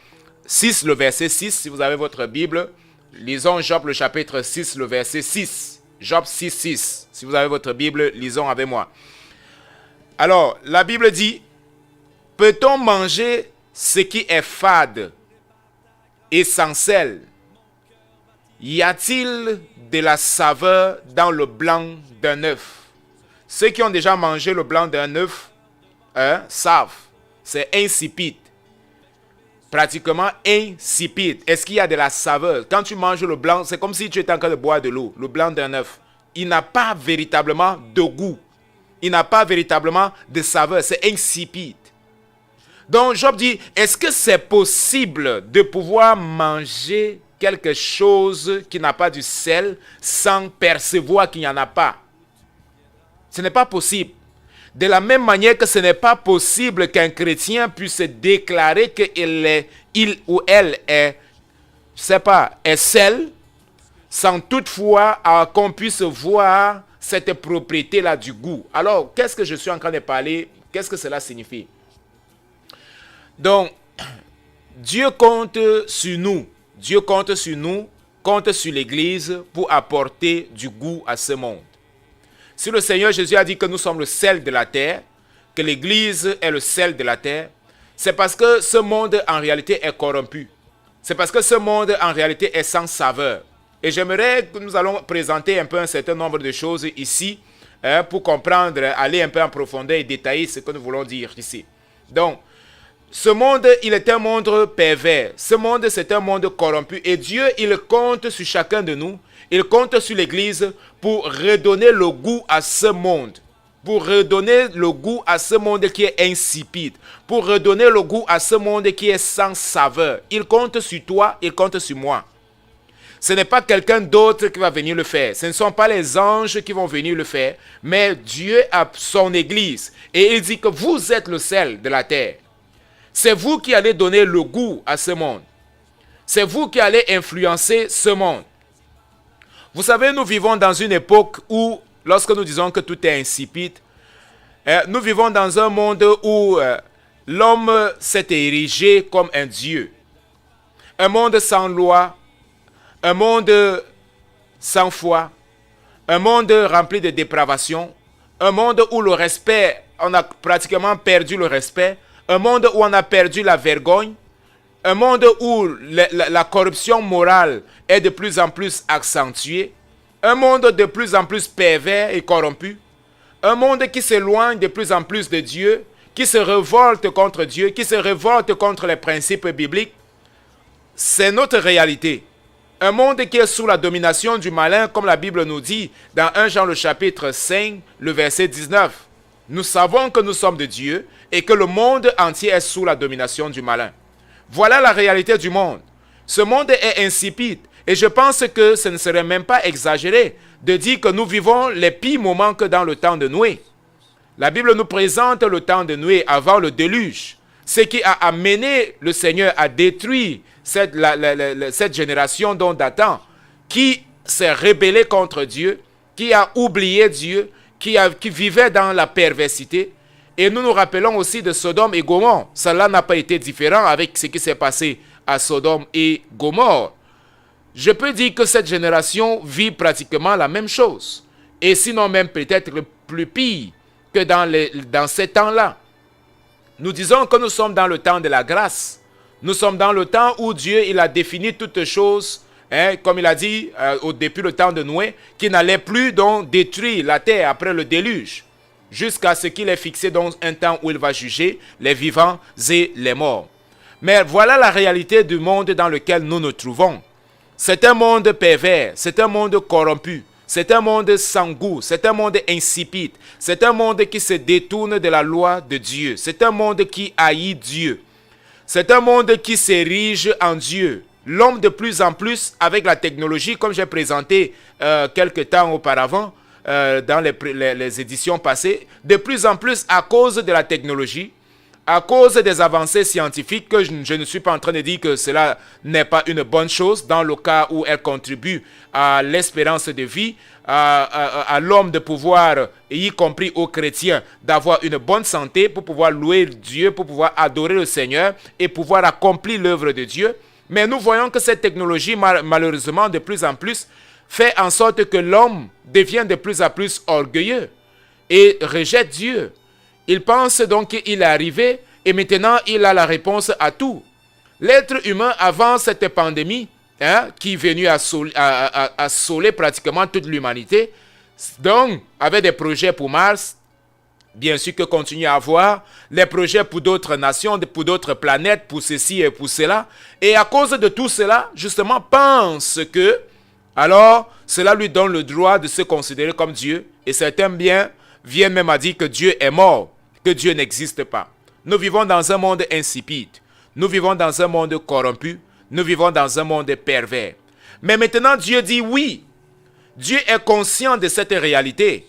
6, le verset 6, si vous avez votre Bible. Lisons Job le chapitre 6, le verset 6. Job 6, 6. Si vous avez votre Bible, lisons avec moi. Alors, la Bible dit, peut-on manger ce qui est fade et sans sel? Y a-t-il de la saveur dans le blanc d'un œuf? Ceux qui ont déjà mangé le blanc d'un œuf savent, c'est insipide. Pratiquement insipide. Est-ce qu'il y a de la saveur? Quand tu manges le blanc, c'est comme si tu étais en train de boire de l'eau, le blanc d'un œuf. Il n'a pas véritablement de goût. Il n'a pas véritablement de saveur. C'est insipide. Donc Job dit, est-ce que c'est possible de pouvoir manger quelque chose qui n'a pas du sel sans percevoir qu'il n'y en a pas? Ce n'est pas possible. De la même manière que ce n'est pas possible qu'un chrétien puisse déclarer qu'il ou elle est, est sel, sans toutefois qu'on puisse voir cette propriété-là du goût. Alors, qu'est-ce que je suis en train de parler? Qu'est-ce que cela signifie? Donc, Dieu compte sur nous. Dieu compte sur nous, compte sur l'Église pour apporter du goût à ce monde. Si le Seigneur Jésus a dit que nous sommes le sel de la terre, que l'Église est le sel de la terre, c'est parce que ce monde en réalité est corrompu. C'est parce que ce monde en réalité est sans saveur. Et j'aimerais que nous allons présenter un peu un certain nombre de choses ici pour comprendre, aller un peu en profondeur et détailler ce que nous voulons dire ici. Donc, ce monde, il est un monde pervers. Ce monde, c'est un monde corrompu. Et Dieu, il compte sur chacun de nous. Il compte sur l'Église pour redonner le goût à ce monde. Pour redonner le goût à ce monde qui est insipide. Pour redonner le goût à ce monde qui est sans saveur. Il compte sur toi, il compte sur moi. Ce n'est pas quelqu'un d'autre qui va venir le faire. Ce ne sont pas les anges qui vont venir le faire. Mais Dieu a son Église. Et il dit que vous êtes le sel de la terre. C'est vous qui allez donner le goût à ce monde. C'est vous qui allez influencer ce monde. Vous savez, nous vivons dans une époque où, lorsque nous disons que tout est insipide, nous vivons dans un monde où l'homme s'est érigé comme un dieu. Un monde sans loi, un monde sans foi, un monde rempli de dépravation, un monde où le respect, on a pratiquement perdu le respect, un monde où on a perdu la vergogne, un monde où la corruption morale est de plus en plus accentuée, un monde de plus en plus pervers et corrompu, un monde qui s'éloigne de plus en plus de Dieu, qui se révolte contre Dieu, qui se révolte contre les principes bibliques. C'est notre réalité. Un monde qui est sous la domination du malin, comme la Bible nous dit dans 1 Jean le chapitre 5, le verset 19. Nous savons que nous sommes de Dieu et que le monde entier est sous la domination du malin. Voilà la réalité du monde. Ce monde est insipide et je pense que ce ne serait même pas exagéré de dire que nous vivons les pires moments que dans le temps de Noé. La Bible nous présente le temps de Noé avant le déluge, ce qui a amené le Seigneur à détruire cette génération dont Dathan, qui s'est rébellé contre Dieu, qui a oublié Dieu, qui vivait dans la perversité. Et nous nous rappelons aussi de Sodome et Gomorrhe. Cela n'a pas été différent avec ce qui s'est passé à Sodome et Gomorrhe. Je peux dire que cette génération vit pratiquement la même chose. Et sinon même peut-être plus pire que dans ces temps-là. Nous disons que nous sommes dans le temps de la grâce. Nous sommes dans le temps où Dieu il a défini toutes choses, comme il a dit depuis le temps de Noé, qu'il n'allait plus donc détruire la terre après le déluge, jusqu'à ce qu'il ait fixé donc un temps où il va juger les vivants et les morts. Mais voilà la réalité du monde dans lequel nous nous trouvons. C'est un monde pervers, c'est un monde corrompu, c'est un monde sans goût, c'est un monde insipide, c'est un monde qui se détourne de la loi de Dieu, c'est un monde qui haït Dieu, c'est un monde qui s'érige en Dieu. L'homme de plus en plus, avec la technologie, comme j'ai présenté quelques temps auparavant, dans les éditions passées, de plus en plus à cause de la technologie, à cause des avancées scientifiques, que je ne suis pas en train de dire que cela n'est pas une bonne chose dans le cas où elle contribue à l'espérance de vie, à l'homme de pouvoir, y compris aux chrétiens, d'avoir une bonne santé pour pouvoir louer Dieu, pour pouvoir adorer le Seigneur et pouvoir accomplir l'œuvre de Dieu. Mais nous voyons que cette technologie, malheureusement, de plus en plus, fait en sorte que l'homme devient de plus en plus orgueilleux et rejette Dieu. Il pense donc qu'il est arrivé et maintenant il a la réponse à tout. L'être humain avant cette pandémie, qui est venue assoler pratiquement toute l'humanité, donc avait des projets pour Mars, bien sûr que continue à avoir les projets pour d'autres nations, pour d'autres planètes, pour ceci et pour cela. Et à cause de tout cela, justement, pense que, alors, cela lui donne le droit de se considérer comme Dieu. Et certains viennent même à dire que Dieu est mort, que Dieu n'existe pas. Nous vivons dans un monde insipide. Nous vivons dans un monde corrompu. Nous vivons dans un monde pervers. Mais maintenant, Dieu dit oui. Dieu est conscient de cette réalité.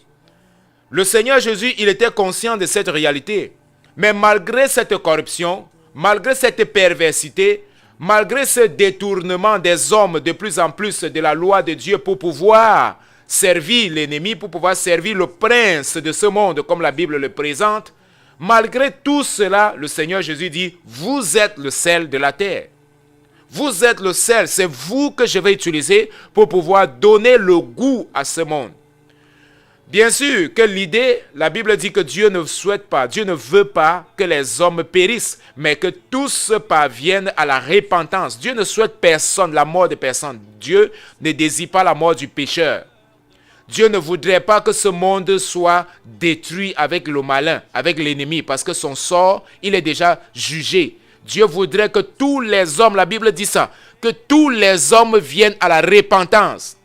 Le Seigneur Jésus, il était conscient de cette réalité. Mais malgré cette corruption, malgré cette perversité, malgré ce détournement des hommes de plus en plus de la loi de Dieu pour pouvoir servir l'ennemi, pour pouvoir servir le prince de ce monde, comme la Bible le présente, malgré tout cela, le Seigneur Jésus dit, vous êtes le sel de la terre. Vous êtes le sel, c'est vous que je vais utiliser pour pouvoir donner le goût à ce monde. Bien sûr que l'idée, la Bible dit que Dieu ne souhaite pas, Dieu ne veut pas que les hommes périssent, mais que tous parviennent à la repentance. Dieu ne souhaite personne, la mort de personne. Dieu ne désire pas la mort du pécheur. Dieu ne voudrait pas que ce monde soit détruit avec le malin, avec l'ennemi, parce que son sort, il est déjà jugé. Dieu voudrait que tous les hommes, la Bible dit ça, que tous les hommes viennent à la repentance.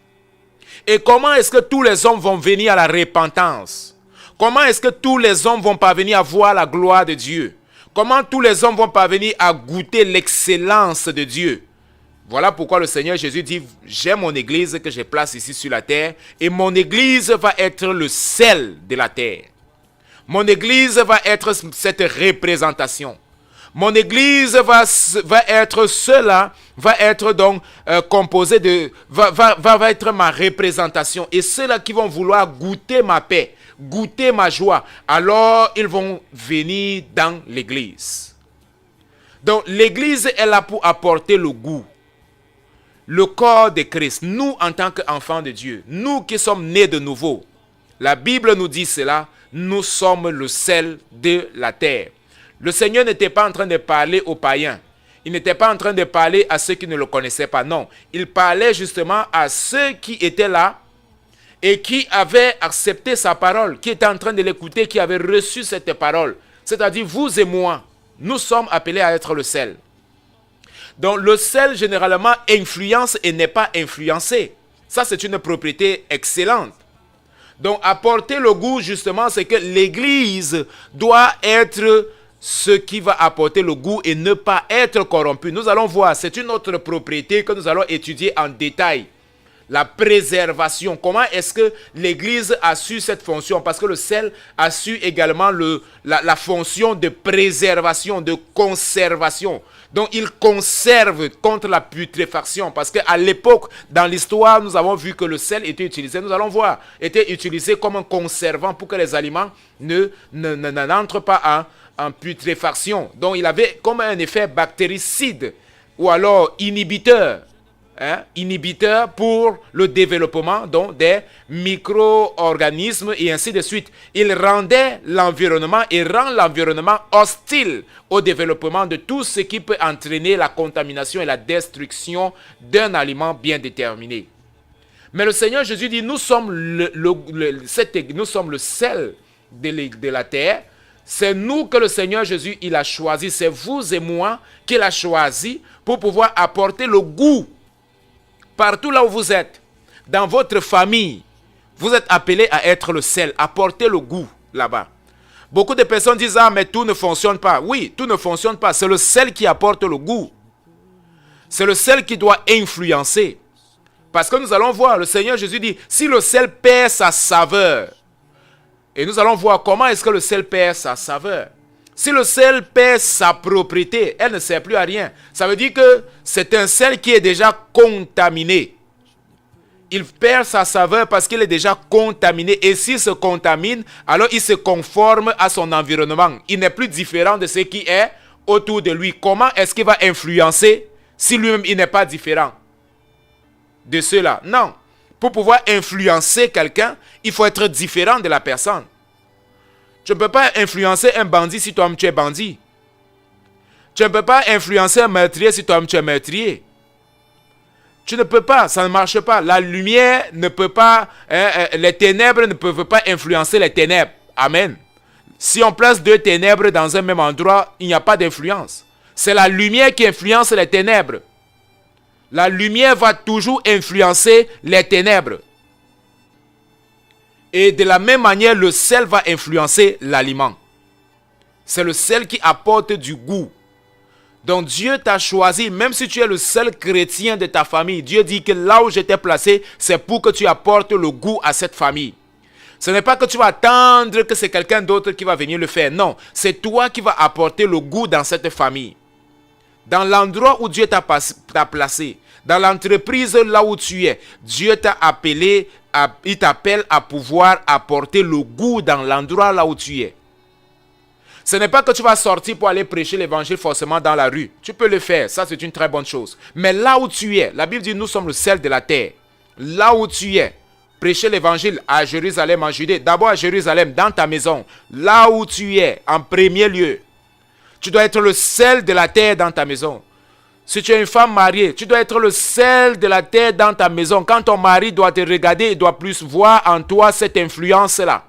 Et comment est-ce que tous les hommes vont venir à la repentance? Comment est-ce que tous les hommes vont parvenir à voir la gloire de Dieu? Comment tous les hommes vont parvenir à goûter l'excellence de Dieu? Voilà pourquoi le Seigneur Jésus dit, j'ai mon église que je place ici sur la terre et mon église va être le sel de la terre. Mon église va être cette représentation. Mon église va être cela, va être donc composé de, va être ma représentation. Et ceux-là qui vont vouloir goûter ma paix, goûter ma joie, alors ils vont venir dans l'église. Donc l'église est là pour apporter le goût. Le corps de Christ, nous en tant qu'enfants de Dieu, nous qui sommes nés de nouveau, la Bible nous dit cela, nous sommes le sel de la terre. Le Seigneur n'était pas en train de parler aux païens. Il n'était pas en train de parler à ceux qui ne le connaissaient pas. Non, il parlait justement à ceux qui étaient là et qui avaient accepté sa parole, qui étaient en train de l'écouter, qui avaient reçu cette parole. C'est-à-dire vous et moi, nous sommes appelés à être le sel. Donc le sel généralement influence et n'est pas influencé. Ça c'est une propriété excellente. Donc apporter le goût justement, c'est que l'église doit être ce qui va apporter le goût et ne pas être corrompu. Nous allons voir, c'est une autre propriété que nous allons étudier en détail. La préservation. Comment est-ce que l'église a su cette fonction? Parce que le sel a su également la fonction de préservation, de conservation. Donc il conserve contre la putréfaction. Parce qu'à l'époque, dans l'histoire, nous avons vu que le sel était utilisé, nous allons voir, était utilisé comme un conservant pour que les aliments n'entrent pas en putréfaction. Donc il avait comme un effet bactéricide ou alors inhibiteur. Inhibiteur pour le développement donc, des micro-organismes et ainsi de suite. Il rendait l'environnement et rend l'environnement hostile au développement de tout ce qui peut entraîner la contamination et la destruction d'un aliment bien déterminé. Mais le Seigneur Jésus dit, nous sommes nous sommes le sel de la terre. C'est nous que le Seigneur Jésus il a choisi. C'est vous et moi qu'il a choisi pour pouvoir apporter le goût. Partout là où vous êtes, dans votre famille, vous êtes appelés à être le sel, à porter le goût là-bas. Beaucoup de personnes disent, ah mais tout ne fonctionne pas. Oui, tout ne fonctionne pas. C'est le sel qui apporte le goût. C'est le sel qui doit influencer. Parce que nous allons voir, le Seigneur Jésus dit, si le sel perd sa saveur, et nous allons voir comment est-ce que le sel perd sa saveur. Si le sel perd sa propriété, elle ne sert plus à rien. Ça veut dire que c'est un sel qui est déjà contaminé. Il perd sa saveur parce qu'il est déjà contaminé. Et s'il se contamine, alors il se conforme à son environnement. Il n'est plus différent de ce qui est autour de lui. Comment est-ce qu'il va influencer si lui-même il n'est pas différent de ceux-là? Non. Pour pouvoir influencer quelqu'un, il faut être différent de la personne. Tu ne peux pas influencer un bandit si toi-même tu es bandit. Tu ne peux pas influencer un meurtrier si toi-même tu es meurtrier. Tu ne peux pas, ça ne marche pas. La lumière ne peut pas, les ténèbres ne peuvent pas influencer les ténèbres. Amen. Si on place deux ténèbres dans un même endroit, il n'y a pas d'influence. C'est la lumière qui influence les ténèbres. La lumière va toujours influencer les ténèbres. Et de la même manière, le sel va influencer l'aliment. C'est le sel qui apporte du goût. Donc Dieu t'a choisi, même si tu es le seul chrétien de ta famille. Dieu dit que là où je t'ai placé, c'est pour que tu apportes le goût à cette famille. Ce n'est pas que tu vas attendre que c'est quelqu'un d'autre qui va venir le faire. Non, c'est toi qui vas apporter le goût dans cette famille. Dans l'endroit où Dieu t'a placé, dans l'entreprise là où tu es, Dieu t'a appelé, il t'appelle à pouvoir apporter le goût dans l'endroit là où tu es. Ce n'est pas que tu vas sortir pour aller prêcher l'évangile forcément dans la rue. Tu peux le faire, ça c'est une très bonne chose. Mais là où tu es, la Bible dit nous sommes le sel de la terre. Là où tu es, prêcher l'évangile à Jérusalem, en Judée. D'abord à Jérusalem, dans ta maison. Là où tu es, en premier lieu. Tu dois être le sel de la terre dans ta maison. Si tu es une femme mariée, tu dois être le sel de la terre dans ta maison. Quand ton mari doit te regarder, il doit plus voir en toi cette influence-là.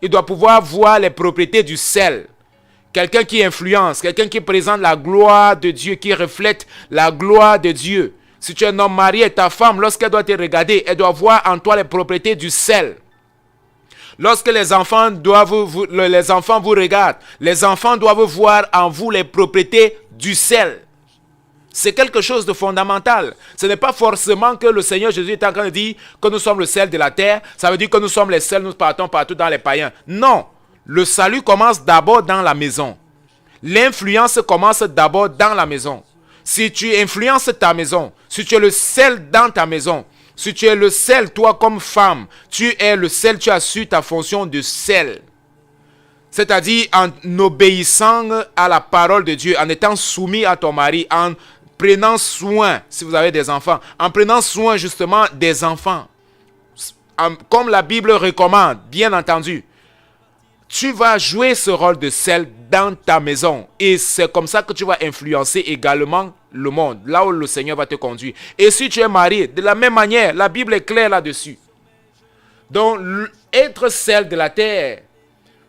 Il doit pouvoir voir les propriétés du sel. Quelqu'un qui influence, quelqu'un qui présente la gloire de Dieu, qui reflète la gloire de Dieu. Si tu es un homme marié, ta femme, lorsqu'elle doit te regarder, elle doit voir en toi les propriétés du sel. Lorsque les enfants vous regardent, les enfants doivent voir en vous les propriétés du sel. C'est quelque chose de fondamental. Ce n'est pas forcément que le Seigneur Jésus est en train de dire que nous sommes le sel de la terre. Ça veut dire que nous sommes les sels, nous partons partout dans les païens. Non. Le salut commence d'abord dans la maison. L'influence commence d'abord dans la maison. Si tu influences ta maison, si tu es le sel dans ta maison, si tu es le sel, toi comme femme, tu es le sel, tu as su ta fonction de sel. C'est-à-dire en obéissant à la parole de Dieu, en étant soumis à ton mari, en prenant soin, si vous avez des enfants, en prenant soin justement des enfants. Comme la Bible recommande, bien entendu. Tu vas jouer ce rôle de sel dans ta maison. Et c'est comme ça que tu vas influencer également le monde, là où le Seigneur va te conduire. Et si tu es marié, de la même manière, la Bible est claire là-dessus. Donc, être sel de la terre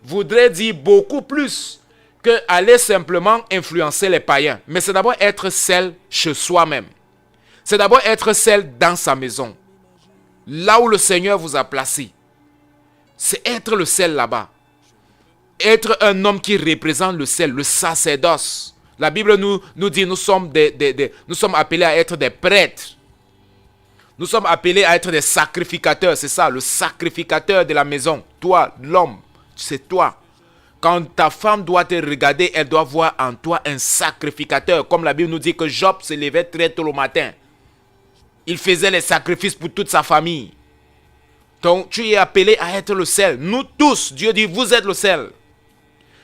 voudrait dire beaucoup plus que aller simplement influencer les païens. Mais c'est d'abord être sel chez soi-même. C'est d'abord être sel dans sa maison. Là où le Seigneur vous a placé. C'est être le sel là-bas. Être un homme qui représente le sel, le sacerdoce. La Bible nous dit nous sommes nous sommes appelés à être des prêtres. Nous sommes appelés à être des sacrificateurs. C'est ça, le sacrificateur de la maison. Toi, l'homme, c'est toi. Quand ta femme doit te regarder, elle doit voir en toi un sacrificateur. Comme la Bible nous dit que Job se levait très tôt le matin. Il faisait les sacrifices pour toute sa famille. Donc tu es appelé à être le sel. Nous tous, Dieu dit, vous êtes le sel.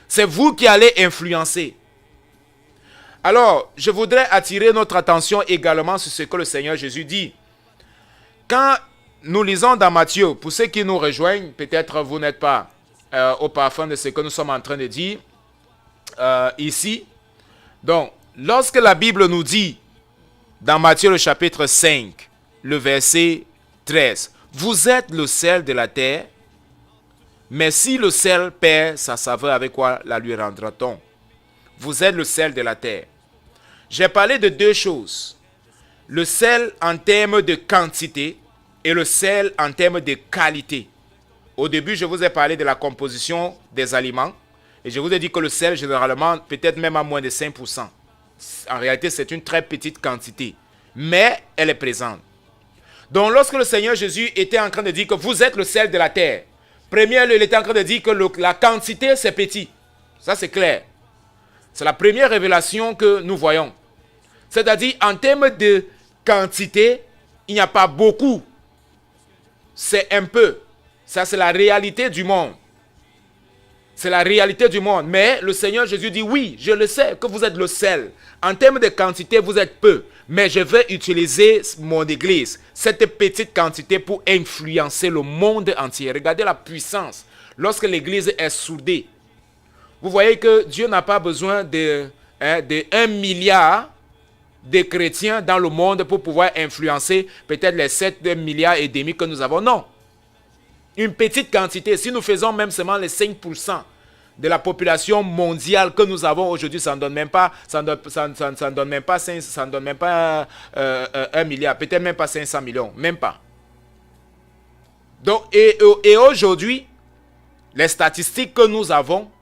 C'est vous qui allez influencer. Alors, je voudrais attirer notre attention également sur ce que le Seigneur Jésus dit. Quand nous lisons dans Matthieu, pour ceux qui nous rejoignent, peut-être vous n'êtes pas au parfum de ce que nous sommes en train de dire ici. Donc, lorsque la Bible nous dit, dans Matthieu le chapitre 5, le verset 13, « Vous êtes le sel de la terre, mais si le sel perd sa saveur, avec quoi la lui rendra-t-on? Vous êtes le sel de la terre. » J'ai parlé de deux choses. Le sel en termes de quantité et le sel en termes de qualité. Au début, je vous ai parlé de la composition des aliments. Et je vous ai dit que le sel, généralement, peut-être même à moins de 5%. En réalité, c'est une très petite quantité. Mais elle est présente. Donc, lorsque le Seigneur Jésus était en train de dire que vous êtes le sel de la terre, premièrement, il était en train de dire que la quantité, c'est petit. Ça, c'est clair. C'est la première révélation que nous voyons. C'est-à-dire, en termes de quantité, il n'y a pas beaucoup. C'est un peu. Ça, c'est la réalité du monde. C'est la réalité du monde. Mais le Seigneur Jésus dit, oui, je le sais que vous êtes le sel. En termes de quantité, vous êtes peu. Mais je vais utiliser mon église, cette petite quantité, pour influencer le monde entier. Regardez la puissance. Lorsque l'église est soudée, Vous voyez que Dieu n'a pas besoin de 1 milliard de chrétiens dans le monde pour pouvoir influencer peut-être les 7 milliards et demi que nous avons. Non. Une petite quantité. Si nous faisons même seulement les 5% de la population mondiale que nous avons aujourd'hui, ça ne donne même pas, ça ne donne même pas 1 milliard, peut-être même pas 500 millions, même pas. Donc, et aujourd'hui, les statistiques que nous avons,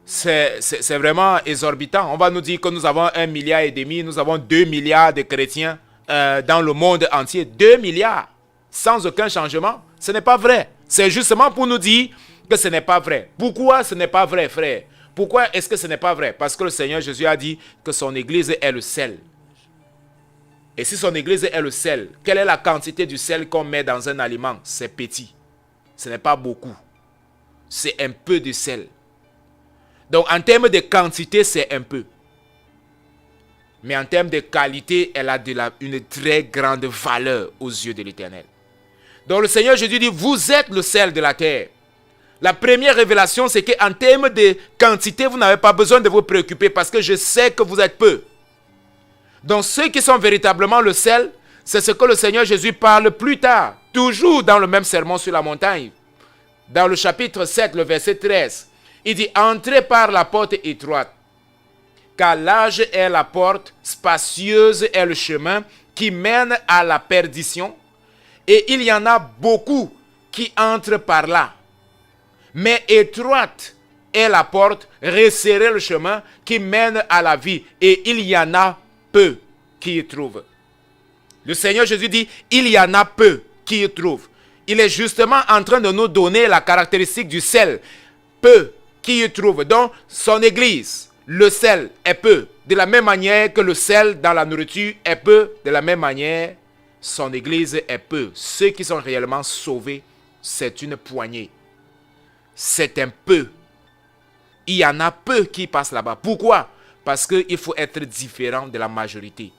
c'est vraiment exorbitant. On va nous dire que nous avons 1 milliard et demi, nous avons 2 milliards de chrétiens dans le monde entier. 2 milliards, sans aucun changement. Ce n'est pas vrai. C'est justement pour nous dire que ce n'est pas vrai. Pourquoi ce n'est pas vrai, frère? Pourquoi est-ce que ce n'est pas vrai? Parce que le Seigneur Jésus a dit que son Église est le sel. Et si son Église est le sel, quelle est la quantité du sel qu'on met dans un aliment? C'est petit. Ce n'est pas beaucoup. C'est un peu de sel. Donc en termes de quantité, c'est un peu. Mais en termes de qualité, elle a une très grande valeur aux yeux de l'Éternel. Donc le Seigneur Jésus dit, vous êtes le sel de la terre. La première révélation, c'est qu'en termes de quantité, vous n'avez pas besoin de vous préoccuper parce que je sais que vous êtes peu. Donc ceux qui sont véritablement le sel, c'est ce que le Seigneur Jésus parle plus tard, toujours dans le même sermon sur la montagne. Dans le chapitre 7, le verset 13, il dit, entrez par la porte étroite, car large est la porte, spacieuse est le chemin qui mène à la perdition, et il y en a beaucoup qui entrent par là. Mais étroite est la porte, resserré le chemin qui mène à la vie, et il y en a peu qui y trouvent. Le Seigneur Jésus dit, il y en a peu qui y trouvent. Il est justement en train de nous donner la caractéristique du sel. Peu qui y trouvent. Donc, son Église, le sel est peu. De la même manière que le sel dans la nourriture est peu, de la même manière, son Église est peu. Ceux qui sont réellement sauvés, c'est une poignée. C'est un peu. Il y en a peu qui passent là-bas. Pourquoi? Parce qu'il faut être différent de la majorité.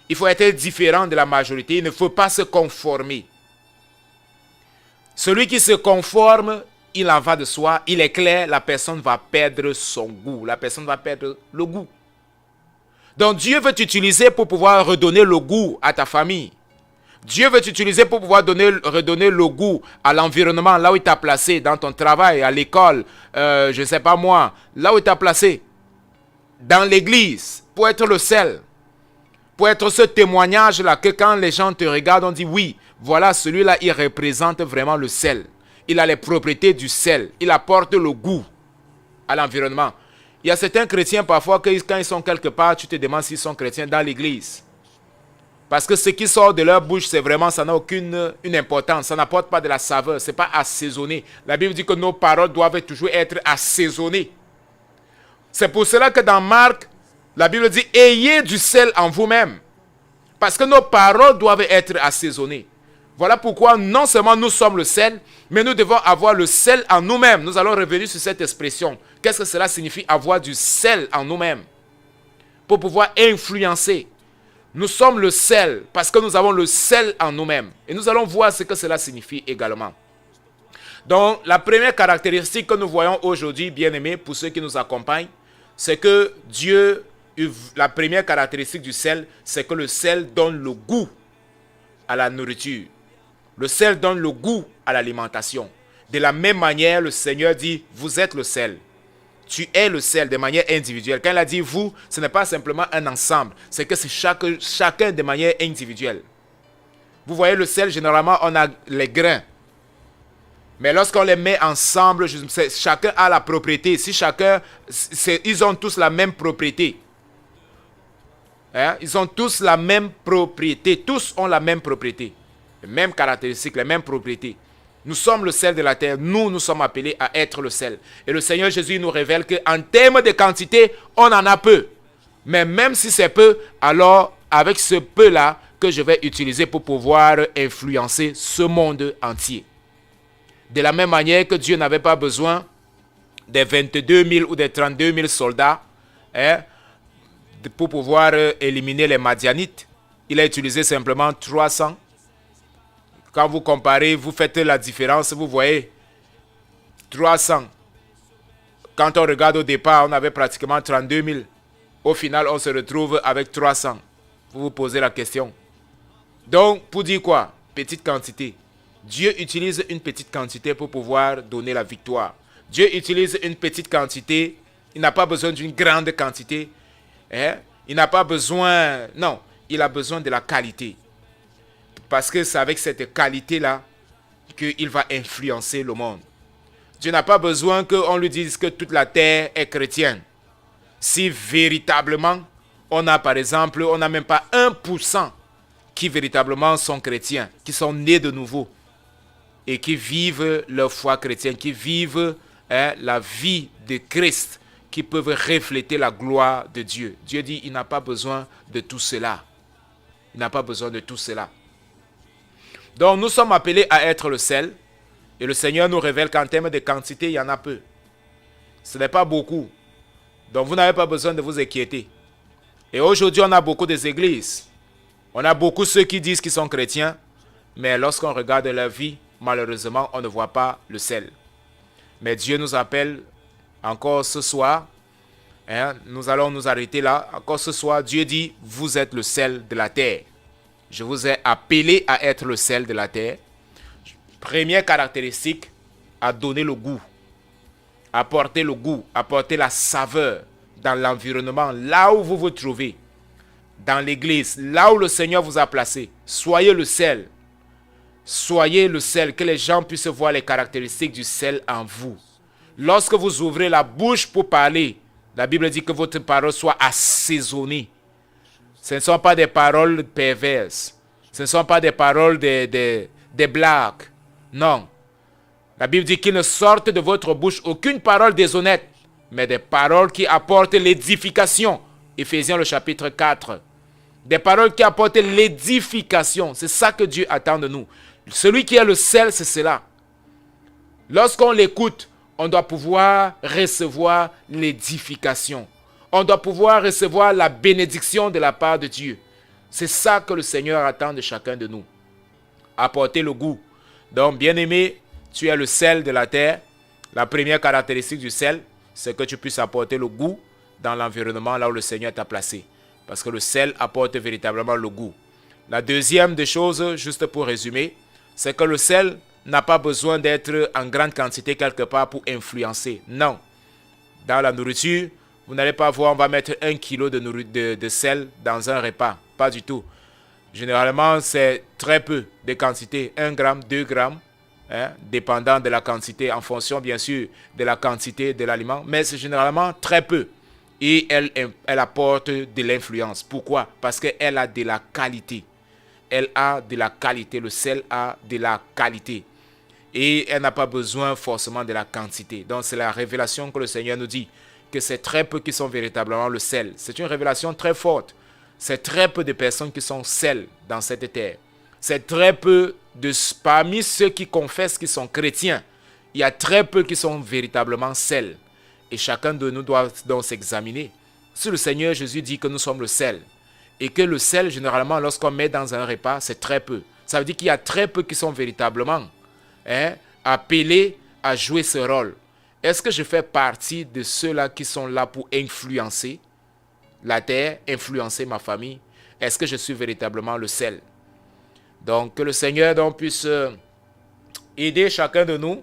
Il faut être différent de la majorité. Il ne faut pas se conformer. Celui qui se conforme, il en va de soi. Il est clair, la personne va perdre son goût. La personne va perdre le goût. Donc Dieu veut t'utiliser pour pouvoir redonner le goût à ta famille. Dieu veut t'utiliser pour pouvoir redonner le goût à l'environnement, là où il t'a placé, dans ton travail, à l'école, je ne sais pas moi, là où il t'a placé. Dans l'église, pour être le sel. Pour être ce témoignage-là, que quand les gens te regardent, on dit oui, voilà, celui-là, il représente vraiment le sel. Il a les propriétés du sel. Il apporte le goût à l'environnement. Il y a certains chrétiens parfois, que quand ils sont quelque part, tu te demandes s'ils sont chrétiens dans l'église. Parce que ce qui sort de leur bouche, c'est vraiment, ça n'a aucune importance. Ça n'apporte pas de la saveur. Ce n'est pas assaisonné. La Bible dit que nos paroles doivent toujours être assaisonnées. C'est pour cela que dans Marc, la Bible dit, ayez du sel en vous-même. Parce que nos paroles doivent être assaisonnées. Voilà pourquoi non seulement nous sommes le sel, mais nous devons avoir le sel en nous-mêmes. Nous allons revenir sur cette expression. Qu'est-ce que cela signifie, avoir du sel en nous-mêmes? Pour pouvoir influencer. Nous sommes le sel parce que nous avons le sel en nous-mêmes. Et nous allons voir ce que cela signifie également. Donc, la première caractéristique que nous voyons aujourd'hui, bien-aimés, pour ceux qui nous accompagnent, c'est que Dieu, la première caractéristique du sel, c'est que le sel donne le goût à la nourriture. Le sel donne le goût à l'alimentation. De la même manière, le Seigneur dit, vous êtes le sel. Tu es le sel de manière individuelle. Quand il a dit vous, ce n'est pas simplement un ensemble. C'est que c'est chacun de manière individuelle. Vous voyez, le sel, généralement, on a les grains. Mais lorsqu'on les met ensemble, chacun a la propriété. Si chacun, ils ont tous la même propriété. Hein? Ils ont tous la même propriété. Tous ont la même propriété. Les mêmes caractéristiques, les mêmes propriétés. Nous sommes le sel de la terre. Nous sommes appelés à être le sel. Et le Seigneur Jésus nous révèle qu'en termes de quantité, on en a peu. Mais même si c'est peu, alors avec ce peu-là que je vais utiliser pour pouvoir influencer ce monde entier. De la même manière que Dieu n'avait pas besoin des 22 000 ou des 32 000 soldats pour pouvoir éliminer les Madianites. Il a utilisé simplement 300. Quand vous comparez, vous faites la différence, vous voyez 300 Quand on regarde au départ, on avait pratiquement 32 000. Au final, on se retrouve avec 300. Vous vous posez la question. Donc, pour dire quoi? Petite quantité. Dieu utilise une petite quantité pour pouvoir donner la victoire. Dieu utilise une petite quantité. Il n'a pas besoin d'une grande quantité. Il n'a pas besoin... Non, il a besoin de la qualité. Parce que c'est avec cette qualité-là qu'il va influencer le monde. Dieu n'a pas besoin qu'on lui dise que toute la terre est chrétienne. Si véritablement, on a par exemple, on n'a même pas 1% qui véritablement sont chrétiens, qui sont nés de nouveau et qui vivent leur foi chrétienne, qui vivent la vie de Christ, qui peuvent refléter la gloire de Dieu. Dieu dit, il n'a pas besoin de tout cela. Il n'a pas besoin de tout cela. Donc nous sommes appelés à être le sel. Et le Seigneur nous révèle qu'en termes de quantité, il y en a peu. Ce n'est pas beaucoup. Donc vous n'avez pas besoin de vous inquiéter. Et aujourd'hui, on a beaucoup des églises. On a beaucoup ceux qui disent qu'ils sont chrétiens. Mais lorsqu'on regarde leur vie, malheureusement, on ne voit pas le sel. Mais Dieu nous appelle encore ce soir. Nous allons nous arrêter là. Encore ce soir, Dieu dit, vous êtes le sel de la terre. Je vous ai appelé à être le sel de la terre. Première caractéristique, à donner le goût. Apporter le goût, apporter la saveur dans l'environnement, là où vous vous trouvez. Dans l'église, là où le Seigneur vous a placé. Soyez le sel. Soyez le sel, que les gens puissent voir les caractéristiques du sel en vous. Lorsque vous ouvrez la bouche pour parler, la Bible dit que votre parole soit assaisonnée. Ce ne sont pas des paroles perverses. Ce ne sont pas des paroles des blagues. Non. La Bible dit qu'il ne sorte de votre bouche aucune parole déshonnête, mais des paroles qui apportent l'édification. Éphésiens le chapitre 4. Des paroles qui apportent l'édification. C'est ça que Dieu attend de nous. Celui qui est le sel, c'est cela. Lorsqu'on l'écoute, on doit pouvoir recevoir l'édification. On doit pouvoir recevoir la bénédiction de la part de Dieu. C'est ça que le Seigneur attend de chacun de nous. Apporter le goût. Donc, bien-aimé, tu es le sel de la terre. La première caractéristique du sel, c'est que tu puisses apporter le goût dans l'environnement là où le Seigneur t'a placé. Parce que le sel apporte véritablement le goût. La deuxième des choses, juste pour résumer, c'est que le sel n'a pas besoin d'être en grande quantité quelque part pour influencer. Non. Dans la nourriture, vous n'allez pas voir, on va mettre 1 kilo de sel dans un repas. Pas du tout. Généralement, c'est très peu de quantité. 1 gramme, 2 grammes, dépendant de la quantité, en fonction bien sûr de la quantité de l'aliment. Mais c'est généralement très peu. Et elle apporte de l'influence. Pourquoi? Parce qu'elle a de la qualité. Elle a de la qualité. Le sel a de la qualité. Et elle n'a pas besoin forcément de la quantité. Donc c'est la révélation que le Seigneur nous dit. Que c'est très peu qui sont véritablement le sel. C'est une révélation très forte. C'est très peu de personnes qui sont sel dans cette terre. C'est très peu parmi ceux qui confessent qu'ils sont chrétiens. Il y a très peu qui sont véritablement sel. Et chacun de nous doit donc s'examiner. Si le Seigneur Jésus dit que nous sommes le sel, et que le sel, généralement, lorsqu'on met dans un repas, c'est très peu. Ça veut dire qu'il y a très peu qui sont véritablement appelés à jouer ce rôle. Est-ce que je fais partie de ceux-là qui sont là pour influencer la terre, influencer ma famille? Est-ce que je suis véritablement le sel? Donc, que le Seigneur donc puisse aider chacun de nous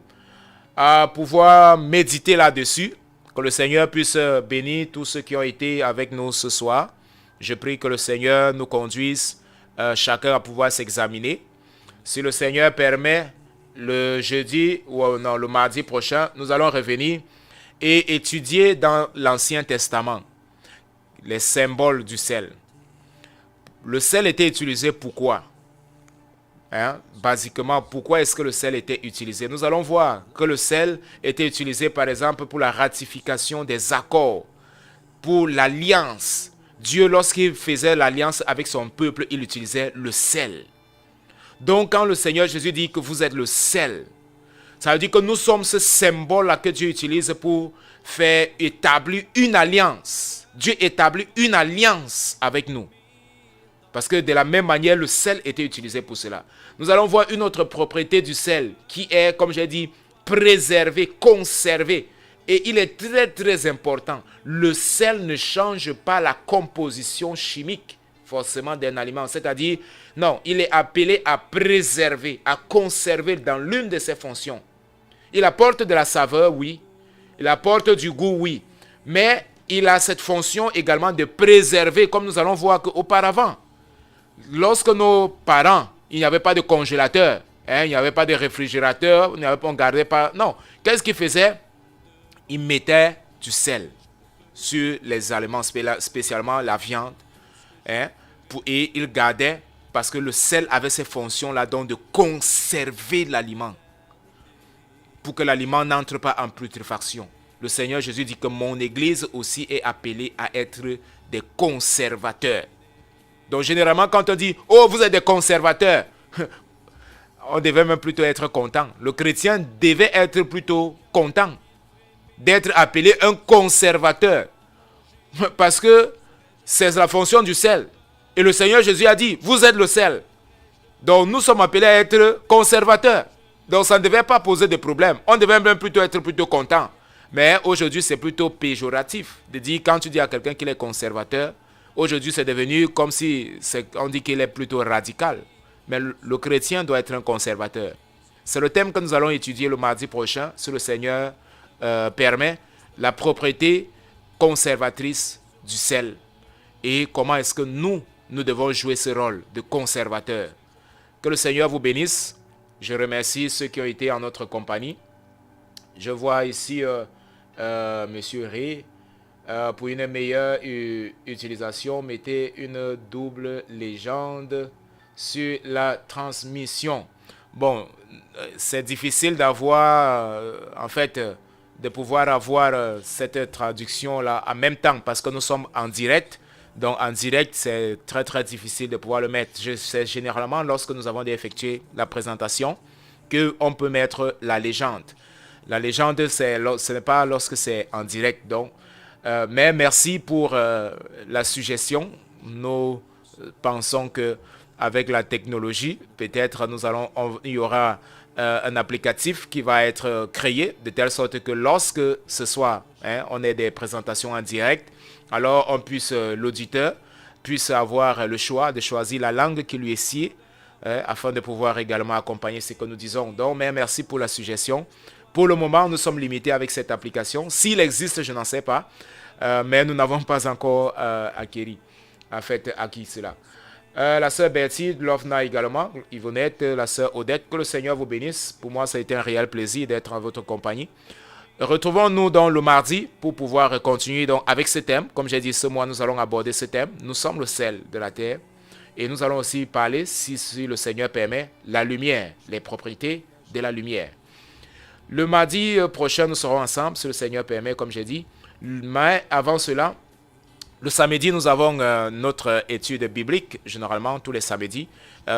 à pouvoir méditer là-dessus. Que le Seigneur puisse bénir tous ceux qui ont été avec nous ce soir. Je prie que le Seigneur nous conduise chacun à pouvoir s'examiner. Si le Seigneur permet, le jeudi ou non, le mardi prochain, nous allons revenir et étudier dans l'Ancien Testament les symboles du sel. Le sel était utilisé pourquoi? Basiquement, pourquoi est-ce que le sel était utilisé? Nous allons voir que le sel était utilisé par exemple pour la ratification des accords, pour l'alliance. Dieu, lorsqu'il faisait l'alliance avec son peuple, il utilisait le sel. Donc, quand le Seigneur Jésus dit que vous êtes le sel, ça veut dire que nous sommes ce symbole-là que Dieu utilise pour faire établir une alliance. Dieu établit une alliance avec nous. Parce que de la même manière, le sel était utilisé pour cela. Nous allons voir une autre propriété du sel qui est, comme j'ai dit, préservé, conservé. Et il est très très important. Le sel ne change pas la composition chimique forcément d'un aliment. C'est-à-dire, non, il est appelé à préserver, à conserver dans l'une de ses fonctions. Il apporte de la saveur, oui. Il apporte du goût, oui. Mais il a cette fonction également de préserver, comme nous allons voir qu'auparavant. Lorsque nos parents, il n'y avait pas de congélateur, il n'y avait pas de réfrigérateur, on ne gardait pas... Non, qu'est-ce qu'ils faisaient? Ils mettaient du sel sur les aliments, spécialement la viande, et ils gardaient, parce que le sel avait ces fonctions-là, donc de conserver l'aliment, pour que l'aliment n'entre pas en putréfaction. Le Seigneur Jésus dit que mon Église aussi est appelée à être des conservateurs. Donc généralement, quand on dit « Oh, vous êtes des conservateurs », on devait même plutôt être content. Le chrétien devait être plutôt content d'être appelé un conservateur. Parce que c'est la fonction du sel. Et le Seigneur Jésus a dit, vous êtes le sel. Donc nous sommes appelés à être conservateurs. Donc ça ne devait pas poser de problème. On devait même plutôt être plutôt content. Mais aujourd'hui, c'est plutôt péjoratif de dire, quand tu dis à quelqu'un qu'il est conservateur, aujourd'hui c'est devenu comme si on dit qu'il est plutôt radical. Mais le chrétien doit être un conservateur. C'est le thème que nous allons étudier le mardi prochain, si le Seigneur permet, la propriété conservatrice du sel. Et comment est-ce que nous devons jouer ce rôle de conservateur. Que le Seigneur vous bénisse. Je remercie ceux qui ont été en notre compagnie. Je vois ici Monsieur Ré. Pour une meilleure utilisation, mettez une double légende sur la transmission. Bon, c'est difficile d'avoir, de pouvoir avoir cette traduction-là en même temps parce que nous sommes en direct. Donc en direct, c'est très très difficile de pouvoir le mettre. C'est généralement lorsque nous avons effectué la présentation qu'on peut mettre la légende. La légende, ce n'est pas lorsque c'est en direct. Donc, mais merci pour la suggestion. Nous pensons que avec la technologie, peut-être il y aura un applicatif qui va être créé de telle sorte que lorsque ce soit, on ait des présentations en direct, alors l'auditeur puisse avoir le choix de choisir la langue qui lui est sied, afin de pouvoir également accompagner ce que nous disons. Donc, mais merci pour la suggestion. Pour le moment, nous sommes limités avec cette application. S'il existe, je n'en sais pas, mais nous n'avons pas encore acquis cela. La sœur Bertie de Lovna également, Yvonnette, la sœur Odette, que le Seigneur vous bénisse. Pour moi, ça a été un réel plaisir d'être en votre compagnie. Retrouvons-nous donc le mardi pour pouvoir continuer donc avec ce thème. Comme j'ai dit, ce mois, nous allons aborder ce thème. Nous sommes le sel de la terre. Et nous allons aussi parler, si le Seigneur permet, la lumière, les propriétés de la lumière. Le mardi prochain, nous serons ensemble, si le Seigneur permet, comme j'ai dit. Mais avant cela, le samedi, nous avons notre étude biblique, généralement tous les samedis.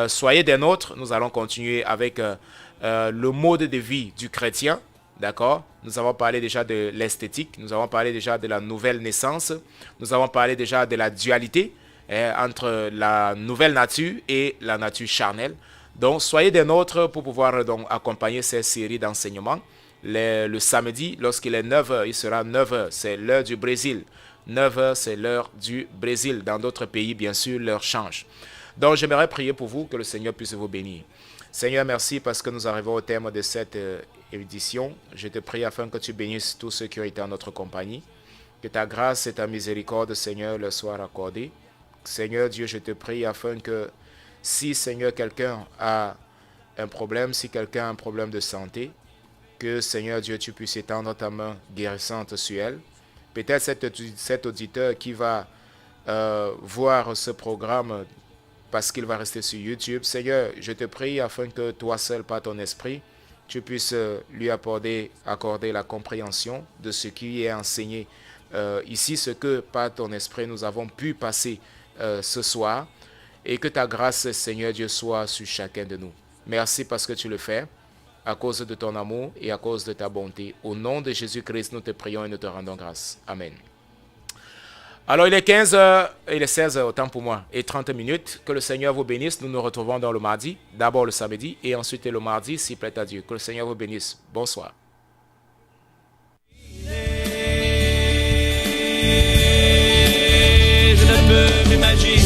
Soyez des nôtres, nous allons continuer avec le mode de vie du chrétien. D'accord? Nous avons parlé déjà de l'esthétique, nous avons parlé déjà de la nouvelle naissance, nous avons parlé déjà de la dualité entre la nouvelle nature et la nature charnelle. Donc, soyez des nôtres pour pouvoir donc accompagner cette série d'enseignements. Le samedi, lorsqu'il est 9h, il sera 9h, c'est l'heure du Brésil. 9h, c'est l'heure du Brésil. Dans d'autres pays, bien sûr, l'heure change. Donc, j'aimerais prier pour vous, que le Seigneur puisse vous bénir. Seigneur, merci parce que nous arrivons au terme de cette édition. Je te prie afin que tu bénisses tous ceux qui ont été en notre compagnie. Que ta grâce et ta miséricorde, Seigneur, leur soient accordées. Seigneur Dieu, je te prie afin que si, Seigneur, quelqu'un a un problème, si quelqu'un a un problème de santé, que, Seigneur Dieu, tu puisses étendre ta main guérissante sur elle. Peut-être cet auditeur qui va voir ce programme parce qu'il va rester sur YouTube. Seigneur, je te prie afin que toi seul, par ton esprit, tu puisses lui accorder la compréhension de ce qui est enseigné ici, ce que par ton esprit nous avons pu passer ce soir, et que ta grâce, Seigneur Dieu, soit sur chacun de nous. Merci parce que tu le fais, à cause de ton amour et à cause de ta bonté. Au nom de Jésus-Christ, nous te prions et nous te rendons grâce. Amen. Alors, il est 15h, il est 16h, autant pour moi, et 30 minutes. Que le Seigneur vous bénisse. Nous nous retrouvons dans le mardi, d'abord le samedi, et ensuite le mardi, s'il plaît à Dieu. Que le Seigneur vous bénisse. Bonsoir. peux m'imaginer.